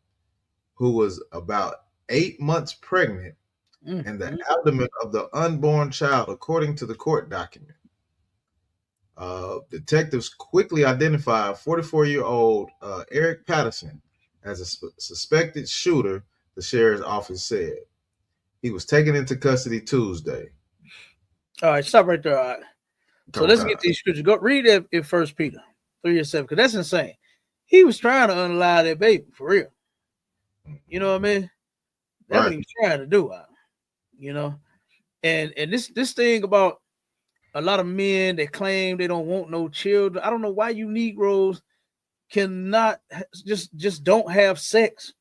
who was about 8 months pregnant, and the abdomen of the unborn child, according to the court document. Detectives quickly identified 44-year-old Eric Patterson as a suspected shooter, the sheriff's office said. He was taken into custody Tuesday. All right, stop right there. All right. So let's get these scriptures. Go read it in 1 Peter 3:7, because that's insane. He was trying to unalive that baby for real. You know what I mean? That's what he was trying to do. You know, and this thing about a lot of men that claim they don't want no children. I don't know why you Negroes cannot just don't have sex.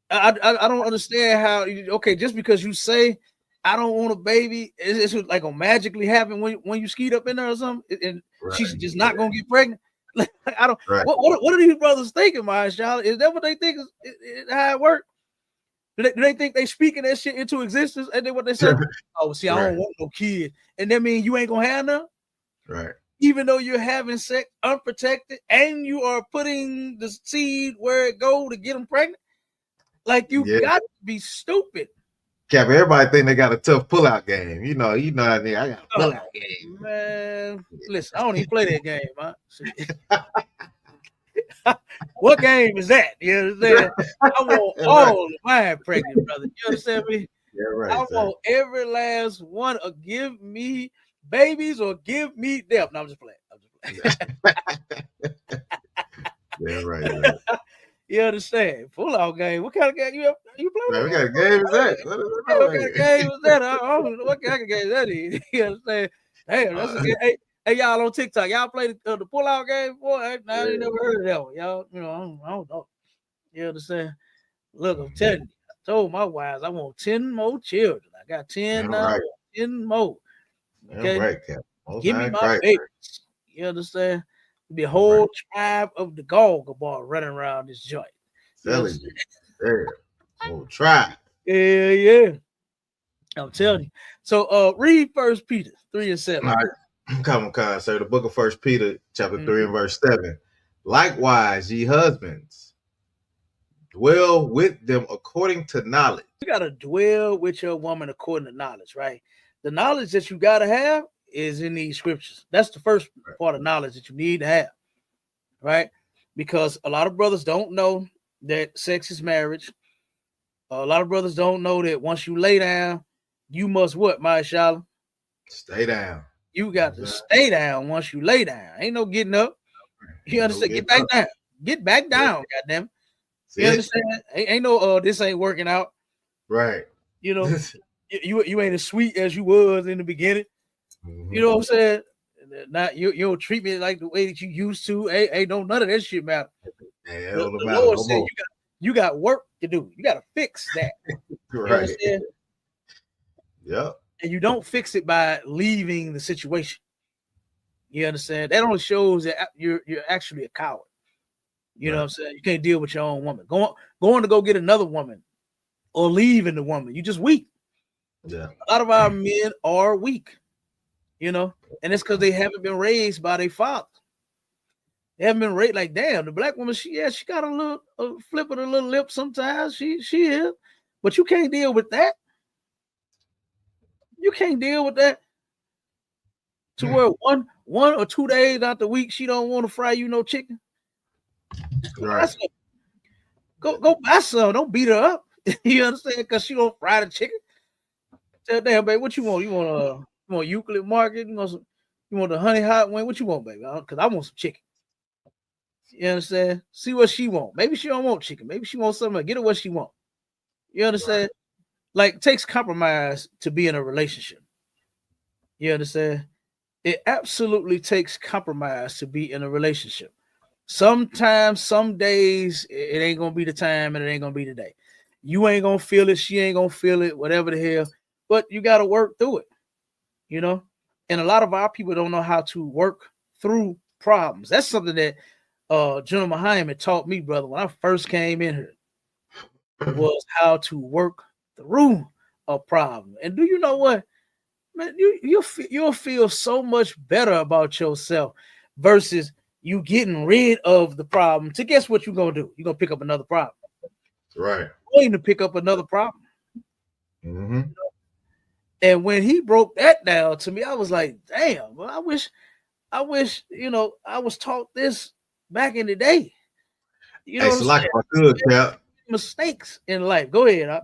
I don't understand how. Okay, just because you say I don't want a baby, it's like gonna magically happen when you skeet up in there or something, and she's just not gonna get pregnant. I don't. What are these brothers thinking, MAISHAAHLA? Is that what they think is how it works? Do they think they speaking that shit into existence? And then what they say? Oh, see, I don't want no kid, and that means you ain't gonna have none. Right. Even though you're having sex unprotected, and you are putting the seed where it go to get them pregnant. Like you got to be stupid. Cap, everybody think they got a tough pullout game. You know, I got a pullout game. Man, listen, I don't even play that game, man. What game is that? You understand? I want all of mine pregnant, brother. You understand me? Yeah, right. I want every last one of give me babies or give me death. No, I'm just playing. Yeah, right. You understand? Full out game. What kind of game you play? Man, what kind of game is that? What kind of game is that? I don't know what kind of game that is. You understand? Damn, that's a good. Hey, y'all on TikTok, y'all play the pull out game before? I ain't never heard of that one. Y'all, I don't know. You understand? Look, I'm telling you, I told my wives I want 10 more children. I got 10 now, right. 10 more. Okay, right, Cap. Give me my babies. You understand? Be a whole tribe of the GABAR running around this joint. Whole tribe. Yeah. I'm telling you. So read 1 Peter 3:7. All right. Come on, sir. The book of 1 Peter, chapter 3 and verse 7. Likewise, ye husbands, dwell with them according to knowledge. You gotta dwell with your woman according to knowledge, right? The knowledge that you gotta have is in these scriptures. That's the first part of knowledge that you need to have, right? Because a lot of brothers don't know that sex is marriage. A lot of brothers don't know that once you lay down, you must what, MAISHAAHLA? Stay down. You got to stay down once you lay down. Ain't no getting up. You understand? Get back down. Get back down, goddamn. You understand? Ain't no this ain't working out. Right. You know, you ain't as sweet as you was in the beginning. You know what I'm saying? Not you don't treat me like the way that you used to. Hey, no, none of that shit matter. The Lord said you got work to do. You got to fix that. Right. Yep. And you don't fix it by leaving the situation. You understand? That only shows that you're actually a coward. You know what I'm saying? You can't deal with your own woman. Going to go get another woman or leaving the woman. You just weak. Yeah. A lot of our men are weak. You know, and it's because they haven't been raised by their father. They haven't been raised like, damn, the black woman, she got a little flip of the little lip sometimes. She is, but you can't deal with that. You can't deal with that. To where one or 2 days out the week she don't want to fry you no chicken. Go buy Right. some. Go buy some. Don't beat her up. You understand? Because she don't fry the chicken. Tell damn baby, what you want? You want Euclid Market? You want the honey hot wing? What you want, baby? Because I want some chicken. You understand? See what she want. Maybe she don't want chicken. Maybe she wants something. Get her what she want. You understand? Right. Like, it takes compromise to be in a relationship. You understand? It absolutely takes compromise to be in a relationship. Sometimes, some days, it ain't gonna be the time and it ain't gonna be the day. You ain't gonna feel it, she ain't gonna feel it, whatever the hell. But you gotta work through it, you know. And a lot of our people don't know how to work through problems. That's something that General Muhammad taught me, brother, when I first came in here, was how to work through a problem. And do you know what? Man, you'll feel so much better about yourself versus you getting rid of the problem. To guess what you're gonna do? You're gonna pick up another problem. Right. Going to pick up another problem. Mm-hmm. And when he broke that down to me, I was like, damn, well, I wish, I was taught this back in the day. You know Hey, what I'm so like saying? if I could, Cap. Mistakes in life. Go ahead.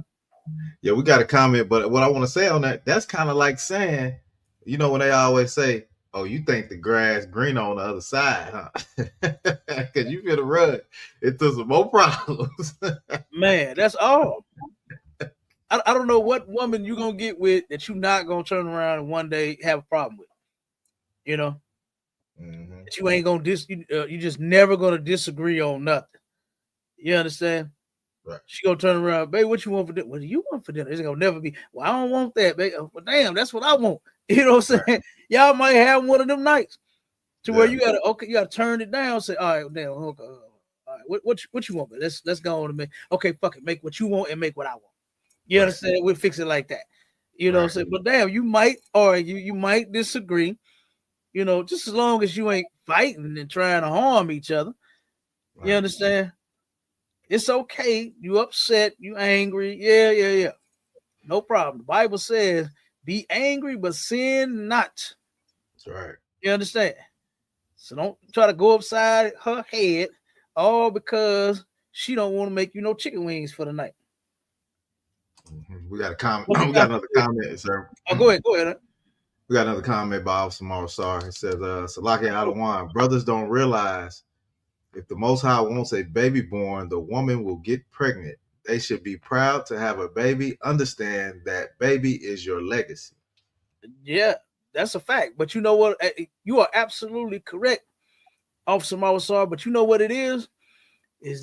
Yeah, we got a comment, but what I want to say on that's kind of like saying, when they always say, "Oh, you think the grass green on the other side, huh?" Because you finna run into some more problems. Man, that's all. I don't know what woman you're gonna get with that you're not gonna turn around and one day have a problem with. You know, Mm-hmm. that you ain't gonna you just never gonna disagree on nothing. You understand? Right. She gonna turn around, babe. What you want for dinner? What do you want for dinner? It's gonna never be. Well, I don't want that, babe. Well, damn, that's what I want. You know what I'm saying? Right. Y'all might have one of them nights to where you gotta turn it down. Say, all right, damn, okay, all right, what you want? Babe? Let's go on and make. Okay, fuck it, make what you want and make what I want. You understand? We'll fix it like that. You know what I'm saying? But damn, you might argue, you might disagree. You know, just as long as you ain't fighting and trying to harm each other. Right. You understand? It's okay. You upset, you angry. Yeah. No problem. The Bible says, be angry, but sin not. That's right. You understand? So don't try to go upside her head, all because she don't want to make you no chicken wings for the night. Mm-hmm. We got a comment. We got another comment, sir. Oh, go ahead. We got another comment by Officer Marsar. It says, Salaki Adawan, brothers don't realize if the Most High wants a baby born, the woman will get pregnant. They should be proud to have a baby. Understand that baby is your legacy. Yeah, that's a fact. But you know what? You are absolutely correct, Officer Marsar. But you know what it is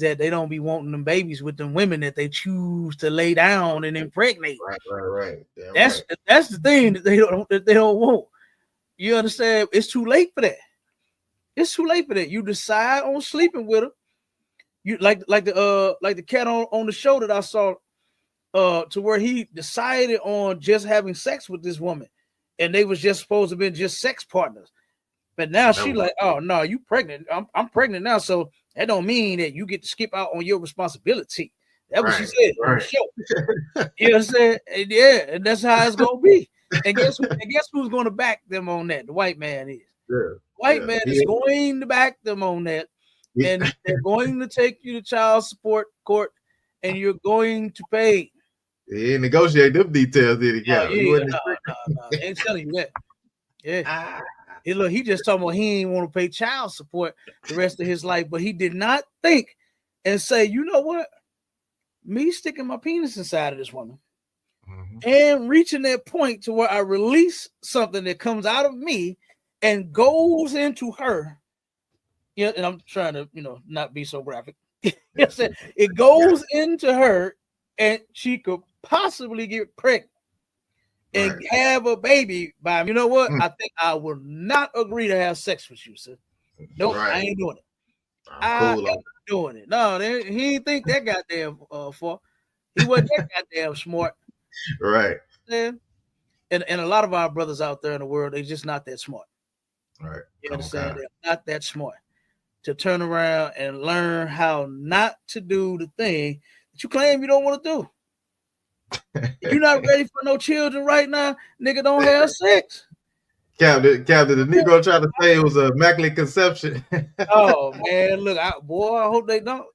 that they don't be wanting them babies with them women that they choose to lay down and impregnate. Right. That's the thing that they don't want. You understand? It's too late for that. It's too late for that. You decide on sleeping with her. You like the cat on the show that I saw, to where he decided on just having sex with this woman, and they was just supposed to be just sex partners. But now she like, oh no, you pregnant. I'm pregnant now, so that don't mean that you get to skip out on your responsibility. That's what she said on the show. You know what I'm saying? And yeah, and that's how it's gonna be. And guess who's gonna back them on that? The white man is. White man is going to back them on that, and they're going to take you to child support court, and you're going to pay. He ain't negotiate them details, did he? No. Ain't telling you that. Yeah. Look, he just talking about he ain't want to pay child support the rest of his life, but he did not think and say, you know what? Me sticking my penis inside of this woman and reaching that point to where I release something that comes out of me and goes into her. Yeah, and I'm trying to, not be so graphic. It goes into her, and she could possibly get pregnant and have a baby by me. You know what? I think I will not agree to have sex with you, sir. Nope, I ain't doing it. I ain't doing it. No, he didn't think that goddamn far. He wasn't that goddamn smart. Right. And a lot of our brothers out there in the world, they're just not that smart. Right. You understand? They're not that smart to turn around and learn how not to do the thing that you claim you don't want to do. If you're not ready for no children right now, nigga, don't have sex. Captain, the Negro tried to say it was a immaculate conception. Oh man, look, I hope they don't.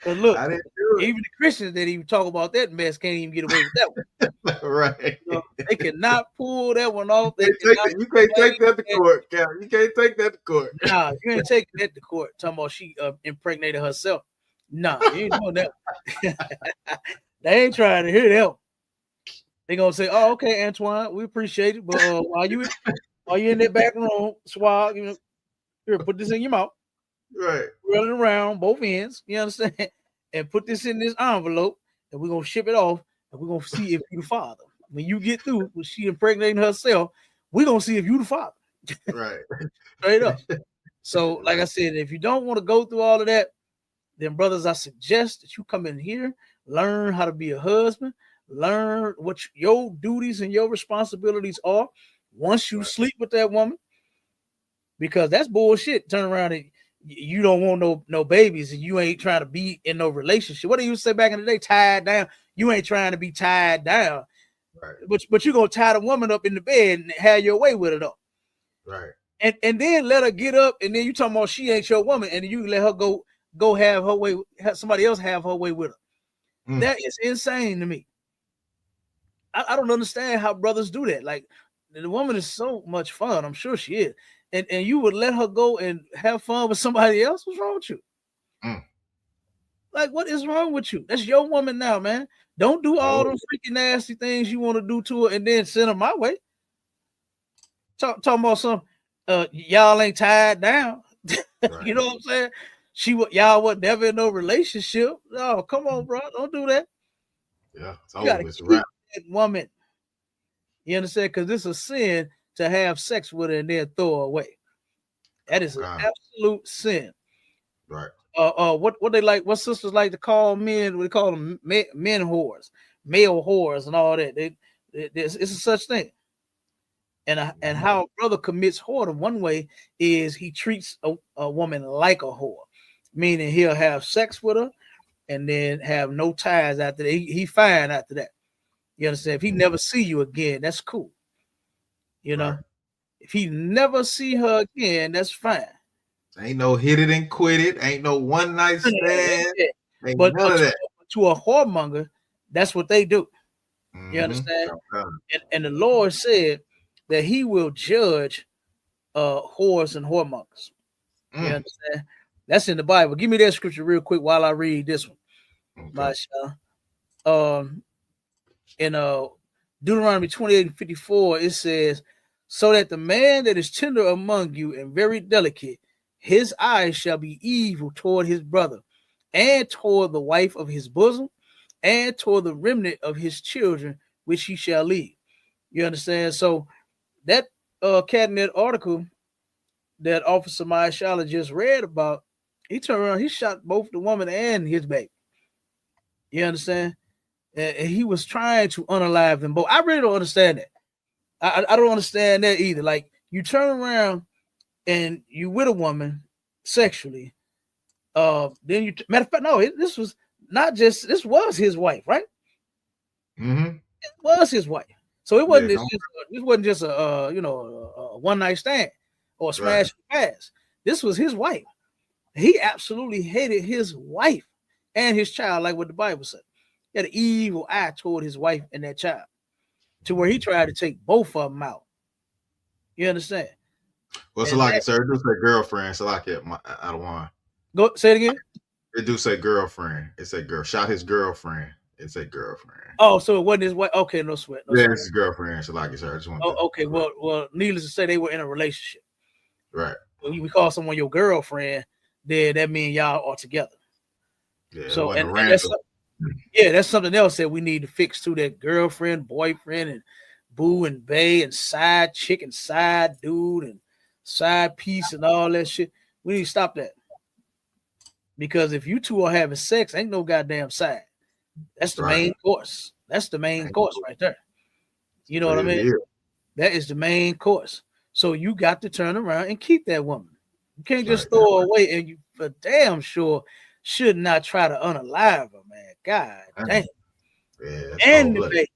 Cause look, I didn't do even the Christians that even talk about that mess can't even get away with that one. it. Right. You know, they cannot pull that one off. You can't take that to court, Captain. You can't take that to court. Nah, you ain't taking that to court. Talking about she impregnated herself. Nah, you ain't doing that. They ain't trying to hear that. They gonna say, "Oh, okay, Antoine, we appreciate it, but while you in that back room, swab, you know, here, put this in your mouth, Right. roll it around both ends. You understand? And put this in this envelope, and we're gonna ship it off, and we're gonna see if you the father. When you get through with she impregnating herself, we're gonna see if you the father." Right. Straight up. So, like I said, if you don't want to go through all of that, then brothers, I suggest that you come in here, learn how to be a husband, learn what your duties and your responsibilities are once you sleep with that woman, because that's bullshit. Turn around and you don't want no babies and you ain't trying to be in no relationship. What do you say back in the day? Tied down. You ain't trying to be tied down. Right. But you're gonna tie the woman up in the bed and have your way with it up. Right. And then let her get up, and then you talking about she ain't your woman, and you let her go have her way, have somebody else have her way with her. That is insane to me. I don't understand how brothers do that. Like, the woman is so much fun. I'm sure she is. And you would let her go and have fun with somebody else? What's wrong with you? Like, what is wrong with you? That's your woman now, man. Don't do all those freaking nasty things you want to do to her and then send her my way. Talking about some y'all ain't tied down. Right. You know what I'm saying? Y'all was never in no relationship. Oh, come on, bro. Don't do that. Yeah, it's you gotta keep that woman. You understand? Because it's a sin to have sex with her and then throw her away. That is an absolute sin. Right. What they like, what sisters like to call men, we call them men whores, male whores, and all that. It's a such thing. And how a brother commits whoredom one way is he treats a woman like a whore, meaning he'll have sex with her and then have no ties after that. He fine after that. You understand? If he never see you again, that's cool. You know, if he never see her again, that's fine. Ain't no hit it and quit it. Ain't no one night stand. Ain't but none of that. To a whoremonger, that's what they do. You understand? And the Lord said that he will judge whores and whoremongers. You understand? That's in the Bible. Give me that scripture real quick while I read this one. In Deuteronomy 28:54, it says, "So that the man that is tender among you and very delicate, his eyes shall be evil toward his brother, and toward the wife of his bosom, and toward the remnant of his children, which he shall leave." You understand? So that cabinet article that Officer MAISHAAHLA just read about, he turned around, he shot both the woman and his baby. You understand? And he was trying to unalive them both. I really don't understand that. I don't understand that either. Like, you turn around and you with a woman sexually, then you matter of fact, no, this was not just, this was his wife, right? It was his wife. So it wasn't this wasn't just a one night stand or a smash pass. This was his wife. He absolutely hated his wife and his child, like what the Bible said. He had an evil eye toward his wife and that child, to where he tried to take both of them out. You understand? Well, Salaki, sir, it do say girlfriend. Salaki, I don't want. Go say it again. It do say girlfriend. It say girl. Shot his girlfriend. It say girlfriend. Oh, so it wasn't his wife. Okay, no sweat. No sweat. It's his girlfriend. Salaki, sir. I just want. Okay. Well, needless to say, they were in a relationship. Right. When we call someone your girlfriend, then that means y'all are together. Yeah. So and that's something else that we need to fix too. That girlfriend, boyfriend, and boo and bae and side chick and side dude and side piece and all that shit. We need to stop that. Because if you two are having sex, ain't no goddamn side. That's the main course. That's the main course right there. You know what I mean? That is the main course. So you got to turn around and keep that woman. You can't just throw her away, and you for damn sure should not try to unalive her, man. God damn. Yeah, that's And the cold-blooded. baby.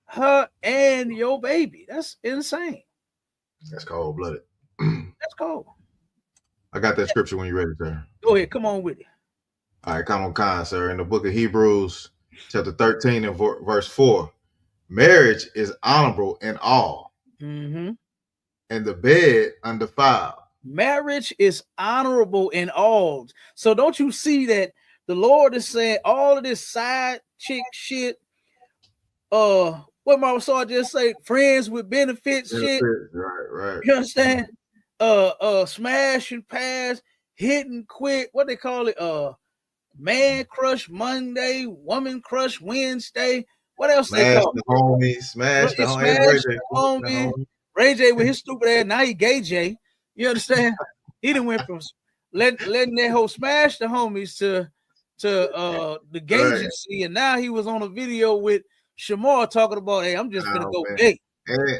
Her and your baby. That's insane. That's cold-blooded. That's cold. I got that scripture when you're ready, sir. Go ahead. Come on with it. All right, come on, Khan, sir. In the book of Hebrews, chapter 13 and verse 4, marriage is honorable in all, Mm-hmm. and the bed undefiled. Marriage is honorable in all. So don't you see that the Lord is saying all of this side chick shit, what my saw just say, friends with benefits shit. Right. You understand? Smash and pass, hit and quit, what they call it, man crush Monday, woman crush Wednesday. What else they call it? The homie, smash the Smash the homie. Ray J with his stupid ass. Now he gay J. You understand? He done went from letting that whole smash the homies to the gay agency, and now he was on a video with Shamar talking about, hey, I'm just gonna go gay.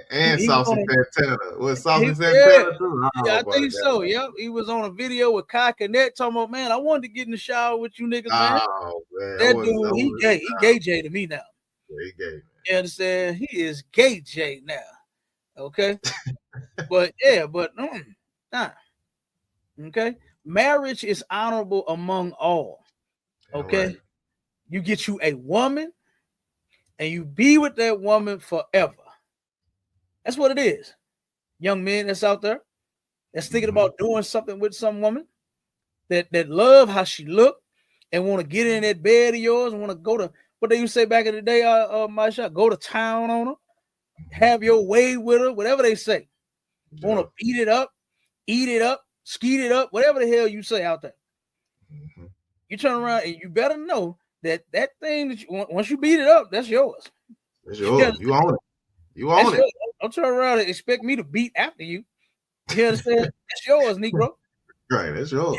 And Saucy Santana. Was Saucy Santana too? Yeah, I think so. Yep. He was on a video with Kai Canet talking about, man, I wanted to get in the shower with you niggas, man. Oh, man. That dude, he gay. He gay J to me now. Yeah, he gay. Man. You understand? He is gay J now. Okay. But yeah, but nah. Okay. Marriage is honorable among all. Okay. Right. You get you a woman and you be with that woman forever. That's what it is. Young men that's out there that's thinking about doing something with some woman that love how she look and want to get in that bed of yours and want to go to what they used to say back in the day, MAISHAAHLA, go to town on her, have your way with her, whatever they say. Yeah. Want to beat it up, eat it up, skeet it up, whatever the hell you say out there. Mm-hmm. You turn around and you better know that thing that once you beat it up, that's yours. That's yours. You own it. You own it. Don't turn around and expect me to beat after you. You understand? That's yours, Negro. Right, that's yours.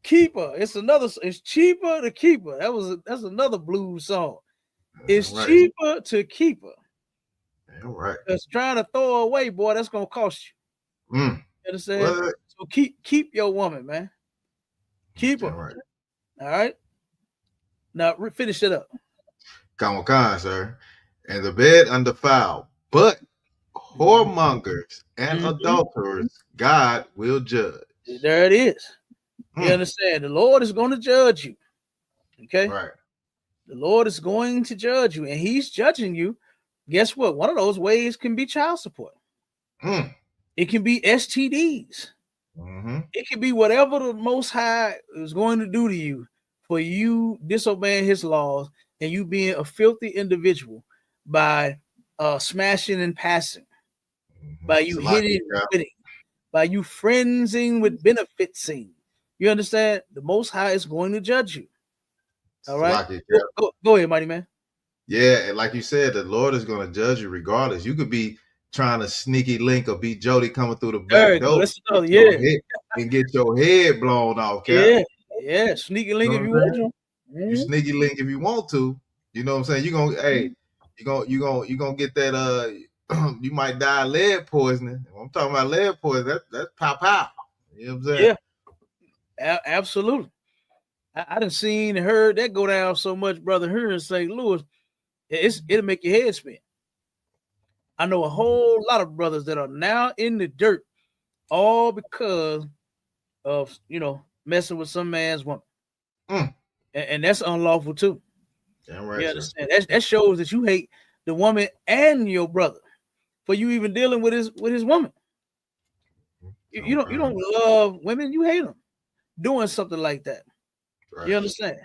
Keeper. It's cheaper to keep her. That's another blues song. It's cheaper to keep her. All right. That's trying to throw away, boy, that's gonna cost you. You understand? What? So keep your woman, man. Keep her. All right. Now finish it up. Come on, sir. And the bed undefiled, but whoremongers and adulterers, God will judge. There it is. You understand? The Lord is going to judge you. Okay? Right. The Lord is going to judge you, and he's judging you. Guess what? One of those ways can be child support. It can be STDs. It can be whatever the Most High is going to do to you for you disobeying his laws and you being a filthy individual by smashing and passing, by you hitting and quitting, by you friendsing with benefitsing. You understand? The Most High is going to judge you. All right? Go ahead, mighty man. Yeah, like you said, the Lord is going to judge you regardless. You could be trying to sneaky link or beat Jody coming through the back door and get your head blown off. Yeah, sneaky link if you want to. You sneaky link if you want to. You know what I'm saying? You're gonna you're gonna get that you might die of lead poisoning. When I'm talking about lead poisoning, that's pow. You know what I'm saying? Yeah, absolutely. I done seen and heard that go down so much, brother, here in St. Louis, it'll make your head spin. I know a whole lot of brothers that are now in the dirt, all because of messing with some man's woman, and that's unlawful too. Damn right, you understand? That shows that you hate the woman and your brother for you even dealing with his woman. You don't love women, you hate them doing something like that. Right. You understand?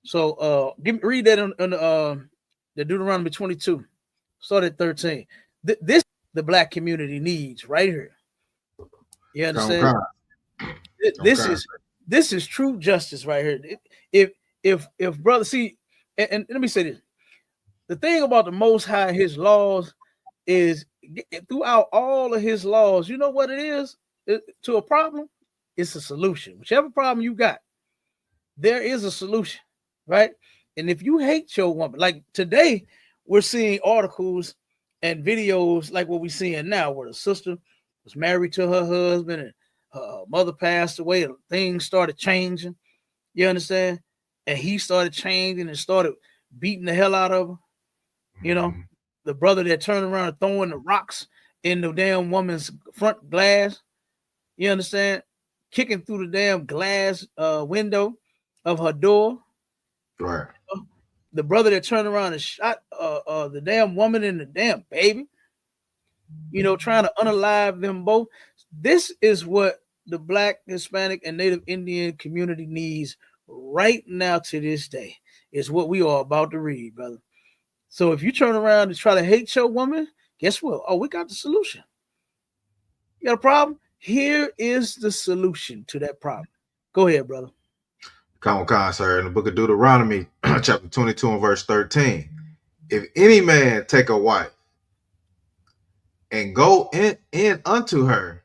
So read that on the Deuteronomy 22. Start at 13. This the black community needs right here. You understand? This is true justice right here. If brother, see, and let me say this: the thing about the Most High, his laws is throughout all of his laws. You know what it is to a problem? It's a solution. Whichever problem you got, there is a solution, right? And if you hate your woman, like today, we're seeing articles and videos like what we're seeing now, where the sister was married to her husband, and her mother passed away. Things started changing. You understand? And he started changing and started beating the hell out of her. You know, the brother that turned around and throwing the rocks in the damn woman's front glass. You understand? Kicking through the damn glass window of her door. Right. The brother that turned around and shot the damn woman and the damn baby. You know, trying to unalive them both. This is what the Black, Hispanic, and Native Indian community needs right now to this day. Is what we are about to read, brother. So if you turn around and try to hate your woman, guess what? Oh, we got the solution. You got a problem? Here is the solution to that problem. Go ahead, brother. Come on, sir. In the book of Deuteronomy, chapter 22 and verse 13. If any man take a wife and go in unto her,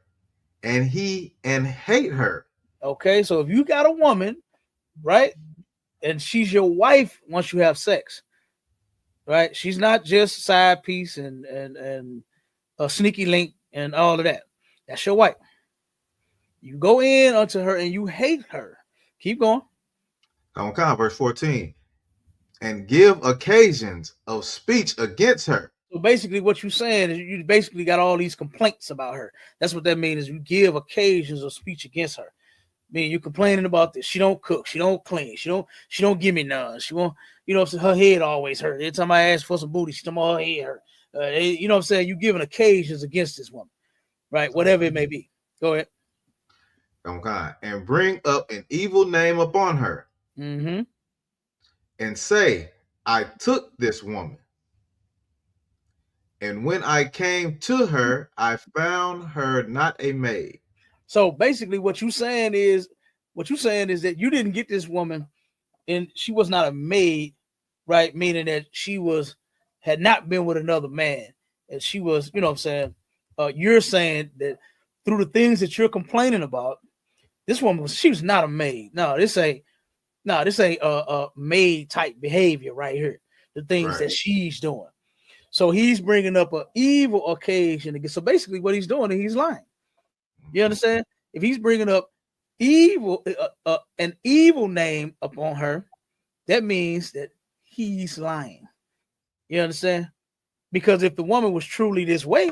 and hate her. Okay, so if you got a woman, right, and she's your wife once you have sex, right? She's not just side piece and a sneaky link and all of that. That's your wife. You go in unto her and you hate her. Keep going. Come on, verse 14. And give occasions of speech against her. So basically what you're saying is you basically got all these complaints about her. That's what that means, is you give occasions of speech against her. I mean, you complaining about this. She don't cook. She don't clean. She don't give me none. She won't, you know, her head always hurt. Every time I ask for some booty, she tell me her head hurt. You know what I'm saying? You giving occasions against this woman, right? Whatever it may be. Go ahead. Okay. And bring up an evil name upon her. Mm-hmm. And say, I took this woman. And when I came to her, I found her not a maid. So basically what you're saying is that you didn't get this woman and she was not a maid, right? Meaning that she had not been with another man. And she was, you know what I'm saying? You're saying that through the things that you're complaining about, this woman she was not a maid. No, this ain't a maid type behavior right here. The things that she's doing. So he's bringing up an evil occasion again. So basically what he's doing is he's lying. You understand? If he's bringing up evil, an evil name upon her, that means that he's lying. You understand? Because if the woman was truly this way,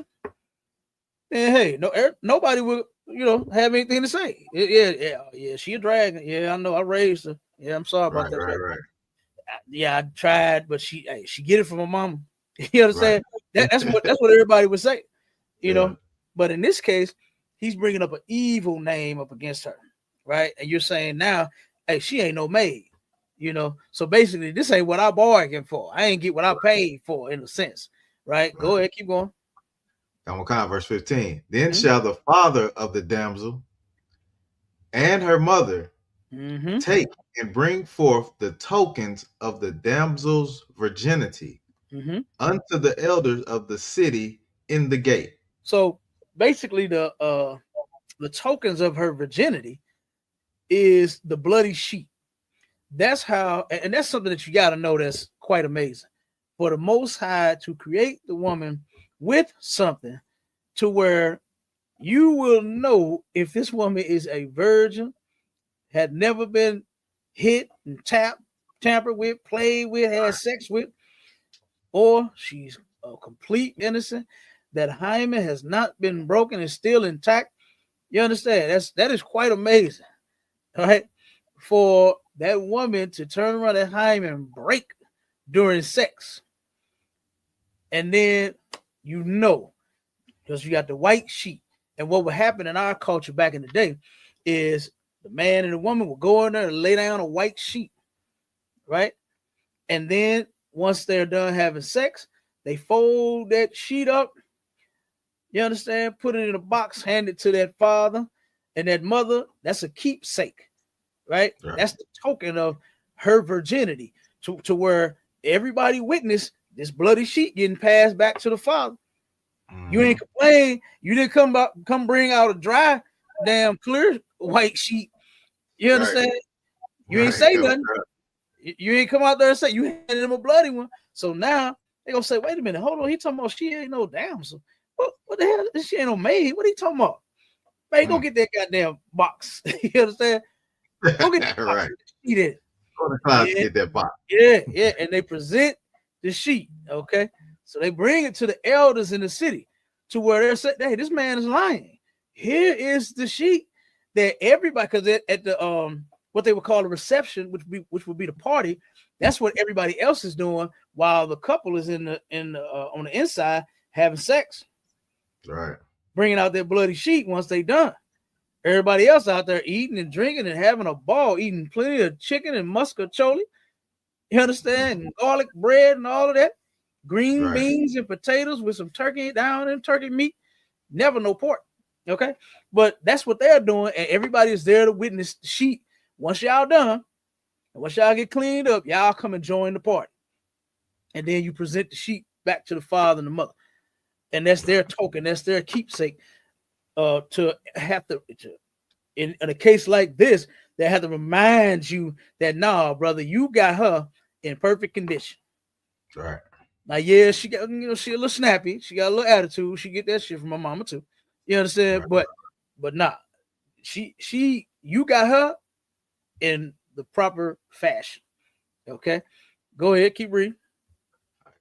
then hey, nobody would, you know, have anything to say. Yeah, she a dragon. Yeah, I know. I raised her. Yeah, I'm sorry about that. Right. Yeah, I tried, but she get it from her mama. You understand? That's what everybody would say. You know, but in this case, he's bringing up an evil name up against her, right? And you're saying now, hey, she ain't no maid, you know. So basically, this ain't what I bargained for. I ain't get what I paid for, in a sense, right? Go ahead, keep going. Verse 15. Then shall the father of the damsel and her mother take and bring forth the tokens of the damsel's virginity unto the elders of the city in the gate. So basically, the tokens of her virginity is the bloody sheet. That's how, and that's something that you got to know that's quite amazing. For the Most High to create the woman with something to where you will know if this woman is a virgin, had never been hit and tampered with, played with, had sex with, or she's a complete innocent, that hymen has not been broken and still intact. You understand? That is quite amazing. All right. For that woman to turn around that hymen and break during sex. And then you know, because you got the white sheet. And what would happen in our culture back in the day is the man and the woman would go in there and lay down a white sheet, right? And then once they're done having sex, they fold that sheet up. You understand? Put it in a box, hand it to that father and that mother. That's a keepsake, right? That's the token of her virginity to where everybody witnessed this bloody sheet getting passed back to the father. You ain't complain. You didn't come bring out a dry, damn clear white sheet. You understand? You ain't say nothing. You ain't come out there and say you handed him a bloody one. So now they gonna say, wait a minute, hold on. He talking about she ain't no damsel. What the hell? She ain't no maid. What are you talking about? Man, go get that goddamn box. You understand? Go get that box. Right. Eat it. Go to the closet Yeah. to get that box. Yeah. And they present the sheet. Okay. So they bring it to the elders in the city to where they're saying, hey, this man is lying. Here is the sheet that everybody, because at the what they would call a reception, which would be the party, that's what everybody else is doing while the couple is on the inside having sex. Right. Bringing out their bloody sheet once they done. Everybody else out there eating and drinking and having a ball, eating plenty of chicken and muscatoli. You understand? And garlic bread and all of that. Green beans and potatoes with some turkey down and turkey meat. Never no pork. Okay. But that's what they're doing. And everybody is there to witness the sheet. Once y'all done, and once y'all get cleaned up, y'all come and join the party. And then you present the sheet back to the father and the mother. And that's their token, that's their keepsake. To have to in a case like this, they have to remind you that nah, brother, you got her in perfect condition. Right. Now, yeah, she got, she a little snappy, she got a little attitude, she get that shit from my mama too. You understand? Right. But nah, you got her in the proper fashion. Okay, go ahead, keep reading.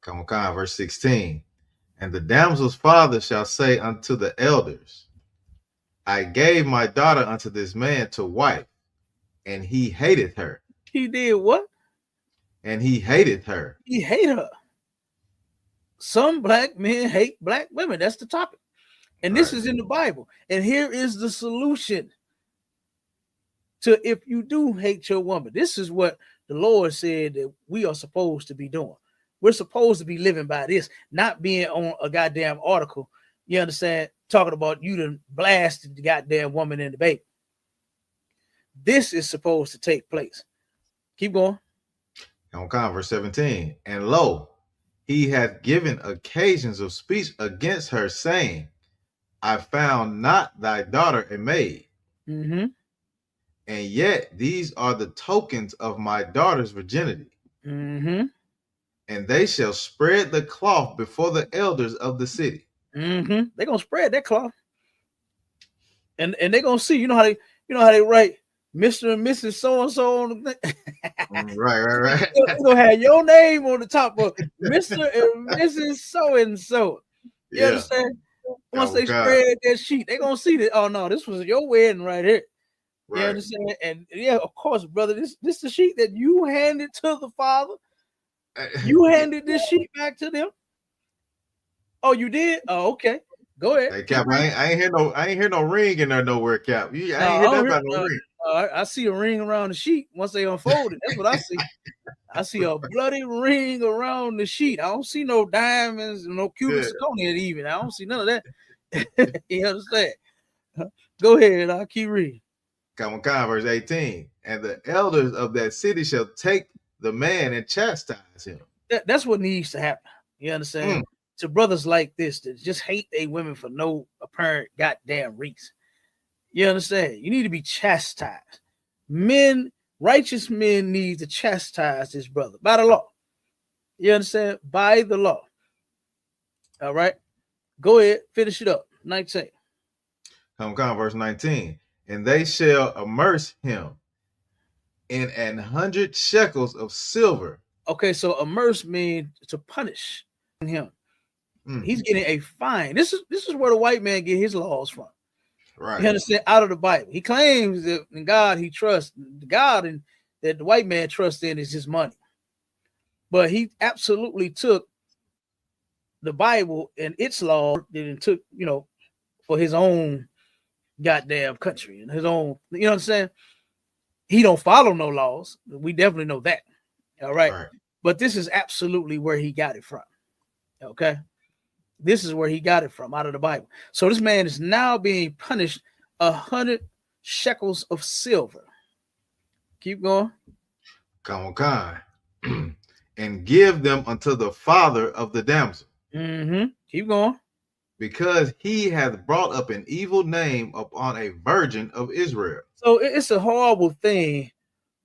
Come on, verse 16. And the damsel's father shall say unto the elders, I gave my daughter unto this man to wife, and he hated her. He did what? And he hated her. He hated her. Some black men hate black women. That's the topic. And this is in the Bible. And here is the solution to if you do hate your woman. This is what the Lord said that we are supposed to be doing. We're supposed to be living by this, not being on a goddamn article, you understand, talking about you done blasted the goddamn woman and the baby. This is supposed to take place. Keep going. On verse 17. And lo, he hath given occasions of speech against her, saying, I found not thy daughter a maid. Mm-hmm. And yet these are the tokens of my daughter's virginity. Mm-hmm. And they shall spread the cloth before the elders of the city. Mm-hmm. They're gonna spread that cloth. And they're gonna see, you know how they write Mr. and Mrs. So-and-so on the thing. Right. You're gonna have your name on the top of Mr. and Mrs. So-and-so. You understand? Once they spread that sheet, they're gonna see that, oh no, this was your wedding right here. You understand? And yeah, of course, brother, this is the sheet that you handed to the father. You handed this sheet back to them. Oh, you did? Oh, okay. Go ahead. Hey, Cap, I ain't hear no ring in there nowhere, Cap. I ain't hear that about no ring. I see a ring around the sheet once they unfold it. That's what I see. I see a bloody ring around the sheet. I don't see no diamonds, no cubic zirconia even. I don't see none of that. You understand? Go ahead. I'll keep reading. Come on, verse 18. And the elders of that city shall take the man and chastise him. That's what needs to happen. You understand? To brothers like this that just hate they women for no apparent goddamn reason. You understand? You need to be chastised. Men, righteous men need to chastise this brother by the law. You understand? By the law. All right. Go ahead. Finish it up. 19. Come on, verse 19. And they shall immerse him in 100 shekels of silver. Okay, so immerse means to punish him. He's getting a fine. This is where the white man get his laws from. Right. You understand? Out of the Bible. He claims that in God he trusts. The God and that the white man trusts in is his money. But he absolutely took the Bible and its law and took, for his own goddamn country and his own, you know what I'm saying? He don't follow no laws. We definitely know that. All right. But this is absolutely where he got it from. Okay. This is where he got it from, out of the Bible. So this man is now being punished 100 shekels of silver. Keep going. Come on. And give them unto the father of the damsel. Keep going. Because he hath brought up an evil name upon a virgin of Israel. So it's a horrible thing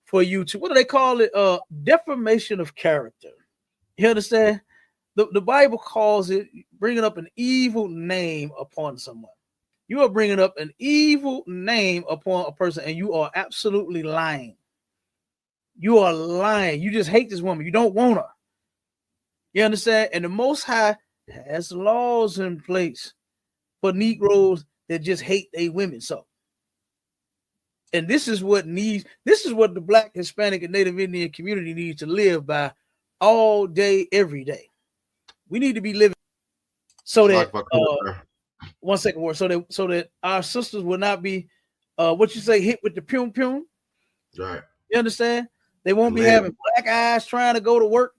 for you to, what do they call it? Defamation of character. You understand? The Bible calls it bringing up an evil name upon someone. You are bringing up an evil name upon a person, and you are absolutely lying. You are lying. You just hate this woman. You don't want her. You understand? And the Most High has laws in place for Negroes that just hate their women. So, and this is what the Black, Hispanic, and Native Indian community needs to live by all day, every day. We need to be living so that one second word, so that our sisters will not be what you say, hit with the pum pum. Right. You understand? They won't be having black eyes trying to go to work.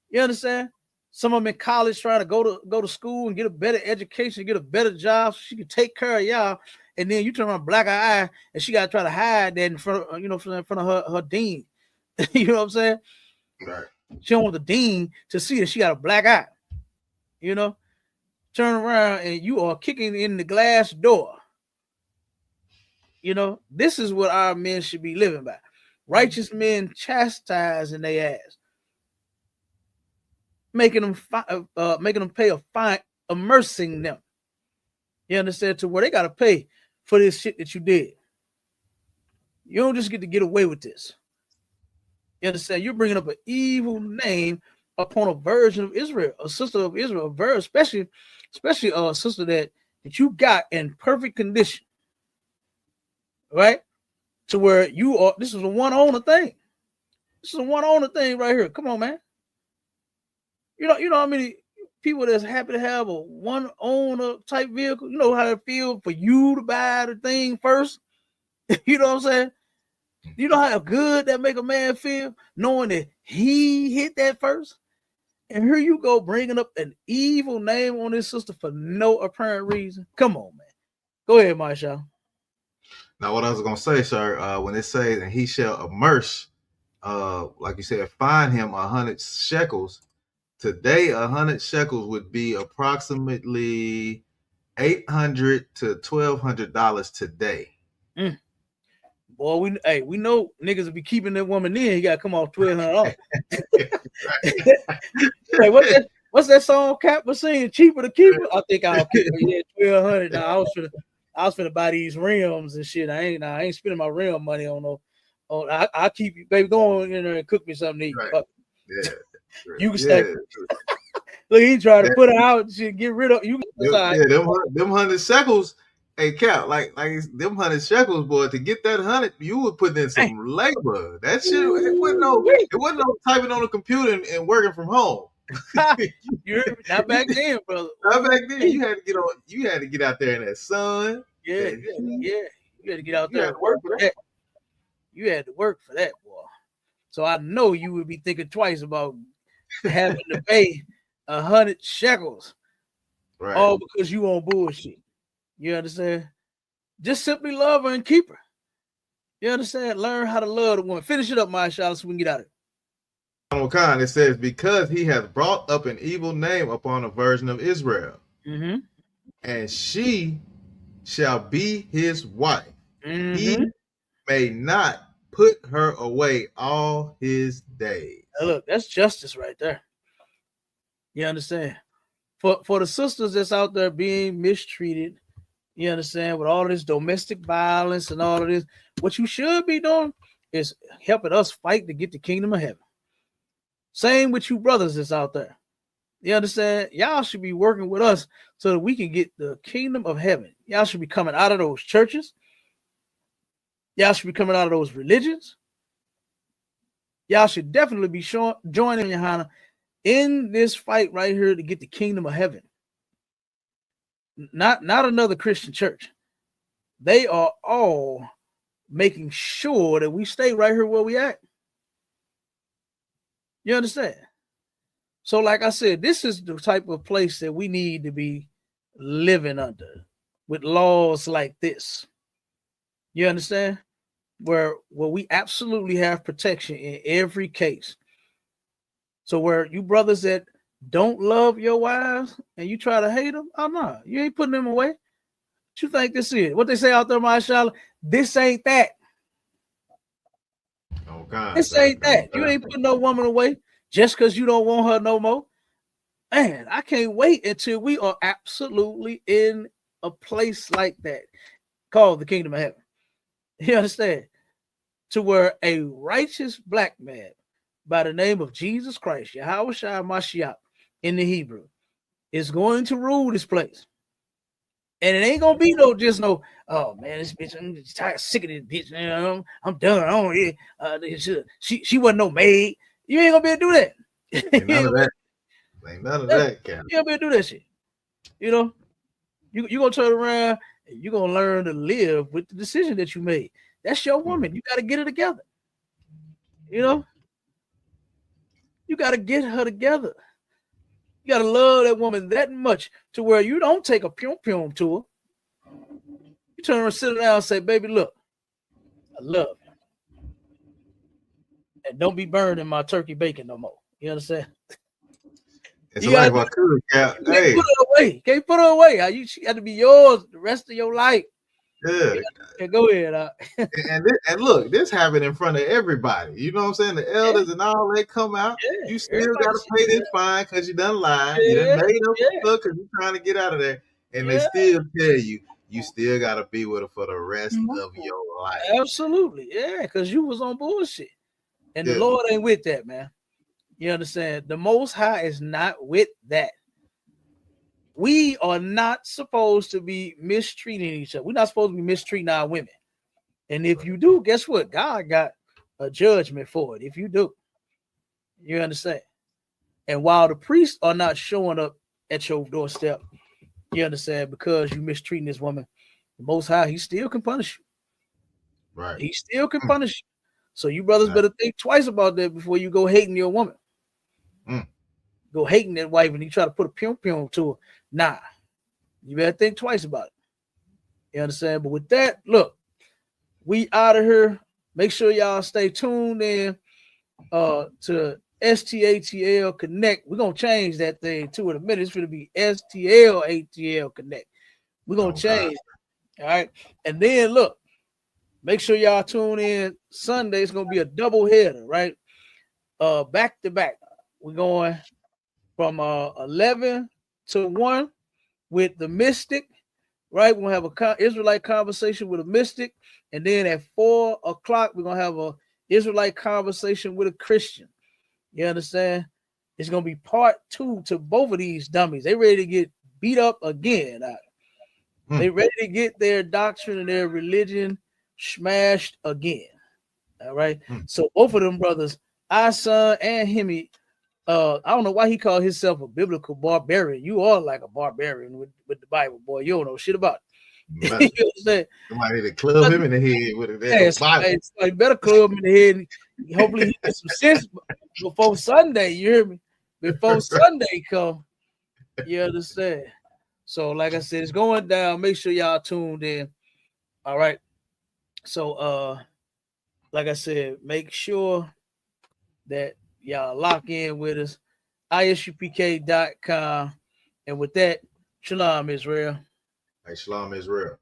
You understand? Some of them in college trying to go to school and get a better education, get a better job so she can take care of y'all. And then you turn around black eye and she got to try to hide that in front of, in front of her dean. You know what I'm saying? Right. She don't want the dean to see that she got a black eye. You know? Turn around and you are kicking in the glass door. You know, this is what our men should be living by. Righteous men chastising their ass, making them pay a fine, immersing them. You understand? To where they got to pay for this shit that you did. You don't just get away with this. You understand? You're bringing up an evil name upon a virgin of Israel, a sister of Israel, especially a sister that you got in perfect condition, right? To where you are. This is a one owner thing. This is a one owner thing right here. Come on, man. You know how many people that's happy to have a one owner type vehicle. You know how it feels for you to buy the thing first. You know what I'm saying? You know how good that make a man feel knowing that he hit that first. And here you go bringing up an evil name on this sister for no apparent reason. Come on, man. Go ahead, MAISHAAHLA. Now, what I was gonna say, sir, when it says and he shall immerse, like you said, fine him 100 shekels. Today, 100 shekels would be approximately $800 to $1,200 today. Boy, we know niggas will be keeping that woman in. He got to come off $1,200. Hey, what's that song Cap was singing? Cheaper to keep her? I think I'll keep her. Yeah, $1,200. Now I was finna buy these rims and shit. I ain't spending my rim money on no. I keep you, baby. Go on in there and cook me something to eat. Right. Yeah. You can stay. Look, he tried to put her out. She get rid of you. Them 100 shekels. Hey, Cal, like them 100 shekels, boy. To get that 100, you would put in some labor. That shit. It wasn't no typing on the computer and working from home. Not back then, brother. Not back then. You had to get on. You had to get out there in that sun. Yeah. You had to get out there and work for that. You had to work for that, boy. So I know you would be thinking twice about having to pay 100 shekels, right? All because you on bullshit. You understand? Just simply love her and keep her. You understand? Learn how to love the woman. Finish it up, MAISHAAHLA, so we can get out of it. It says, because he has brought up an evil name upon a virgin of Israel, and she shall be his wife. He may not put her away all his days. Now look, that's justice right there. You understand? For the sisters that's out there being mistreated, you understand, with all this domestic violence and all of this, what you should be doing is helping us fight to get the kingdom of heaven. Same with you brothers that's out there. You understand? Y'all should be working with us so that we can get the kingdom of heaven. Y'all should be coming out of those churches. Y'all should be coming out of those religions. Y'all should definitely be joining Johanna in this fight right here to get the kingdom of heaven. Not another Christian church. They are all making sure that we stay right here where we at. You understand? So, like I said, this is the type of place that we need to be living under with laws like this. You understand? Where we absolutely have protection in every case. So where you brothers that don't love your wives and you try to hate them, oh no, you ain't putting them away. What you think this is? What they say out there, MAISHAAHLA? This ain't that. Oh God, this ain't that. You ain't putting no woman away just because you don't want her no more. Man, I can't wait until we are absolutely in a place like that called the kingdom of heaven. You understand? To where a righteous black man by the name of Jesus Christ, Yahweh Shai Mashiach in the Hebrew, is going to rule this place. And it ain't gonna be no oh man, this bitch, I'm just tired, sick of this bitch. Man, I'm done. I don't she wasn't no maid. You ain't gonna be able to do that. Ain't none of that. Ain't none of that, Cap. You ain't gonna be able to do that shit. You know, you gonna turn around and you're gonna learn to live with the decision that you made. That's your woman. You gotta get her together. You know, you gotta get her together. You gotta love that woman that much to where you don't take a pum to her. You turn around, sit down, and say, "Baby, look, I love you, and don't be burning my turkey bacon no more." You understand? It's like my cousin, Cap. Hey, put her away. Can't put her away. She got to be yours the rest of your life. Yeah. Go ahead. And look, this happened in front of everybody. You know what I'm saying? The elders and all they come out. Yeah, You still got to pay this fine because you done lied. You done made them look because you're trying to get out of there. And they still tell you, you still got to be with her for the rest of your life. Absolutely. Yeah, because you was on bullshit. And the Lord ain't with that, man. You understand? The Most High is not with that. We are not supposed to be mistreating each other. We're not supposed to be mistreating our women. And if you do, guess what? God got a judgment for it. If you do, you understand? And while the priests are not showing up at your doorstep, you understand, because you mistreating this woman, the Most High, he still can punish you. Right. He still can punish you. So you brothers better think twice about that before you go hating your woman. Go hating that wife and you try to put a pum to her. Nah, you better think twice about it. You understand? But with that, look, we out of here. Make sure y'all stay tuned in to STATL Connect. We're gonna change that thing too in a minute. It's gonna be STLATL Connect. We're gonna change. All right. And then look, make sure y'all tune in Sunday. It's gonna be a double header, right? Back to back. We're going from 11 to 1 with the mystic, right? We're gonna have a Israelite conversation with a mystic, and then at 4 o'clock we're gonna have a Israelite conversation with a Christian. You understand? It's gonna be part 2 to both of these dummies. They ready to get beat up again. They ready to get their doctrine and their religion smashed again. All right. So both of them brothers, Asan and Hemi, I don't know why he called himself a biblical barbarian. You are like a barbarian with the Bible, boy. You don't know shit about it. You know what I'm saying? Somebody to club him in the head with it. Yeah, better club him in the head. Hopefully he gets some sense before Sunday. You hear me? Before Sunday come. You understand? So, like I said, it's going down. Make sure y'all tuned in. All right. So, like I said, make sure that y'all lock in with us. ISUPK.com. And with that, Shalom, Israel. Hey, Shalom, Israel.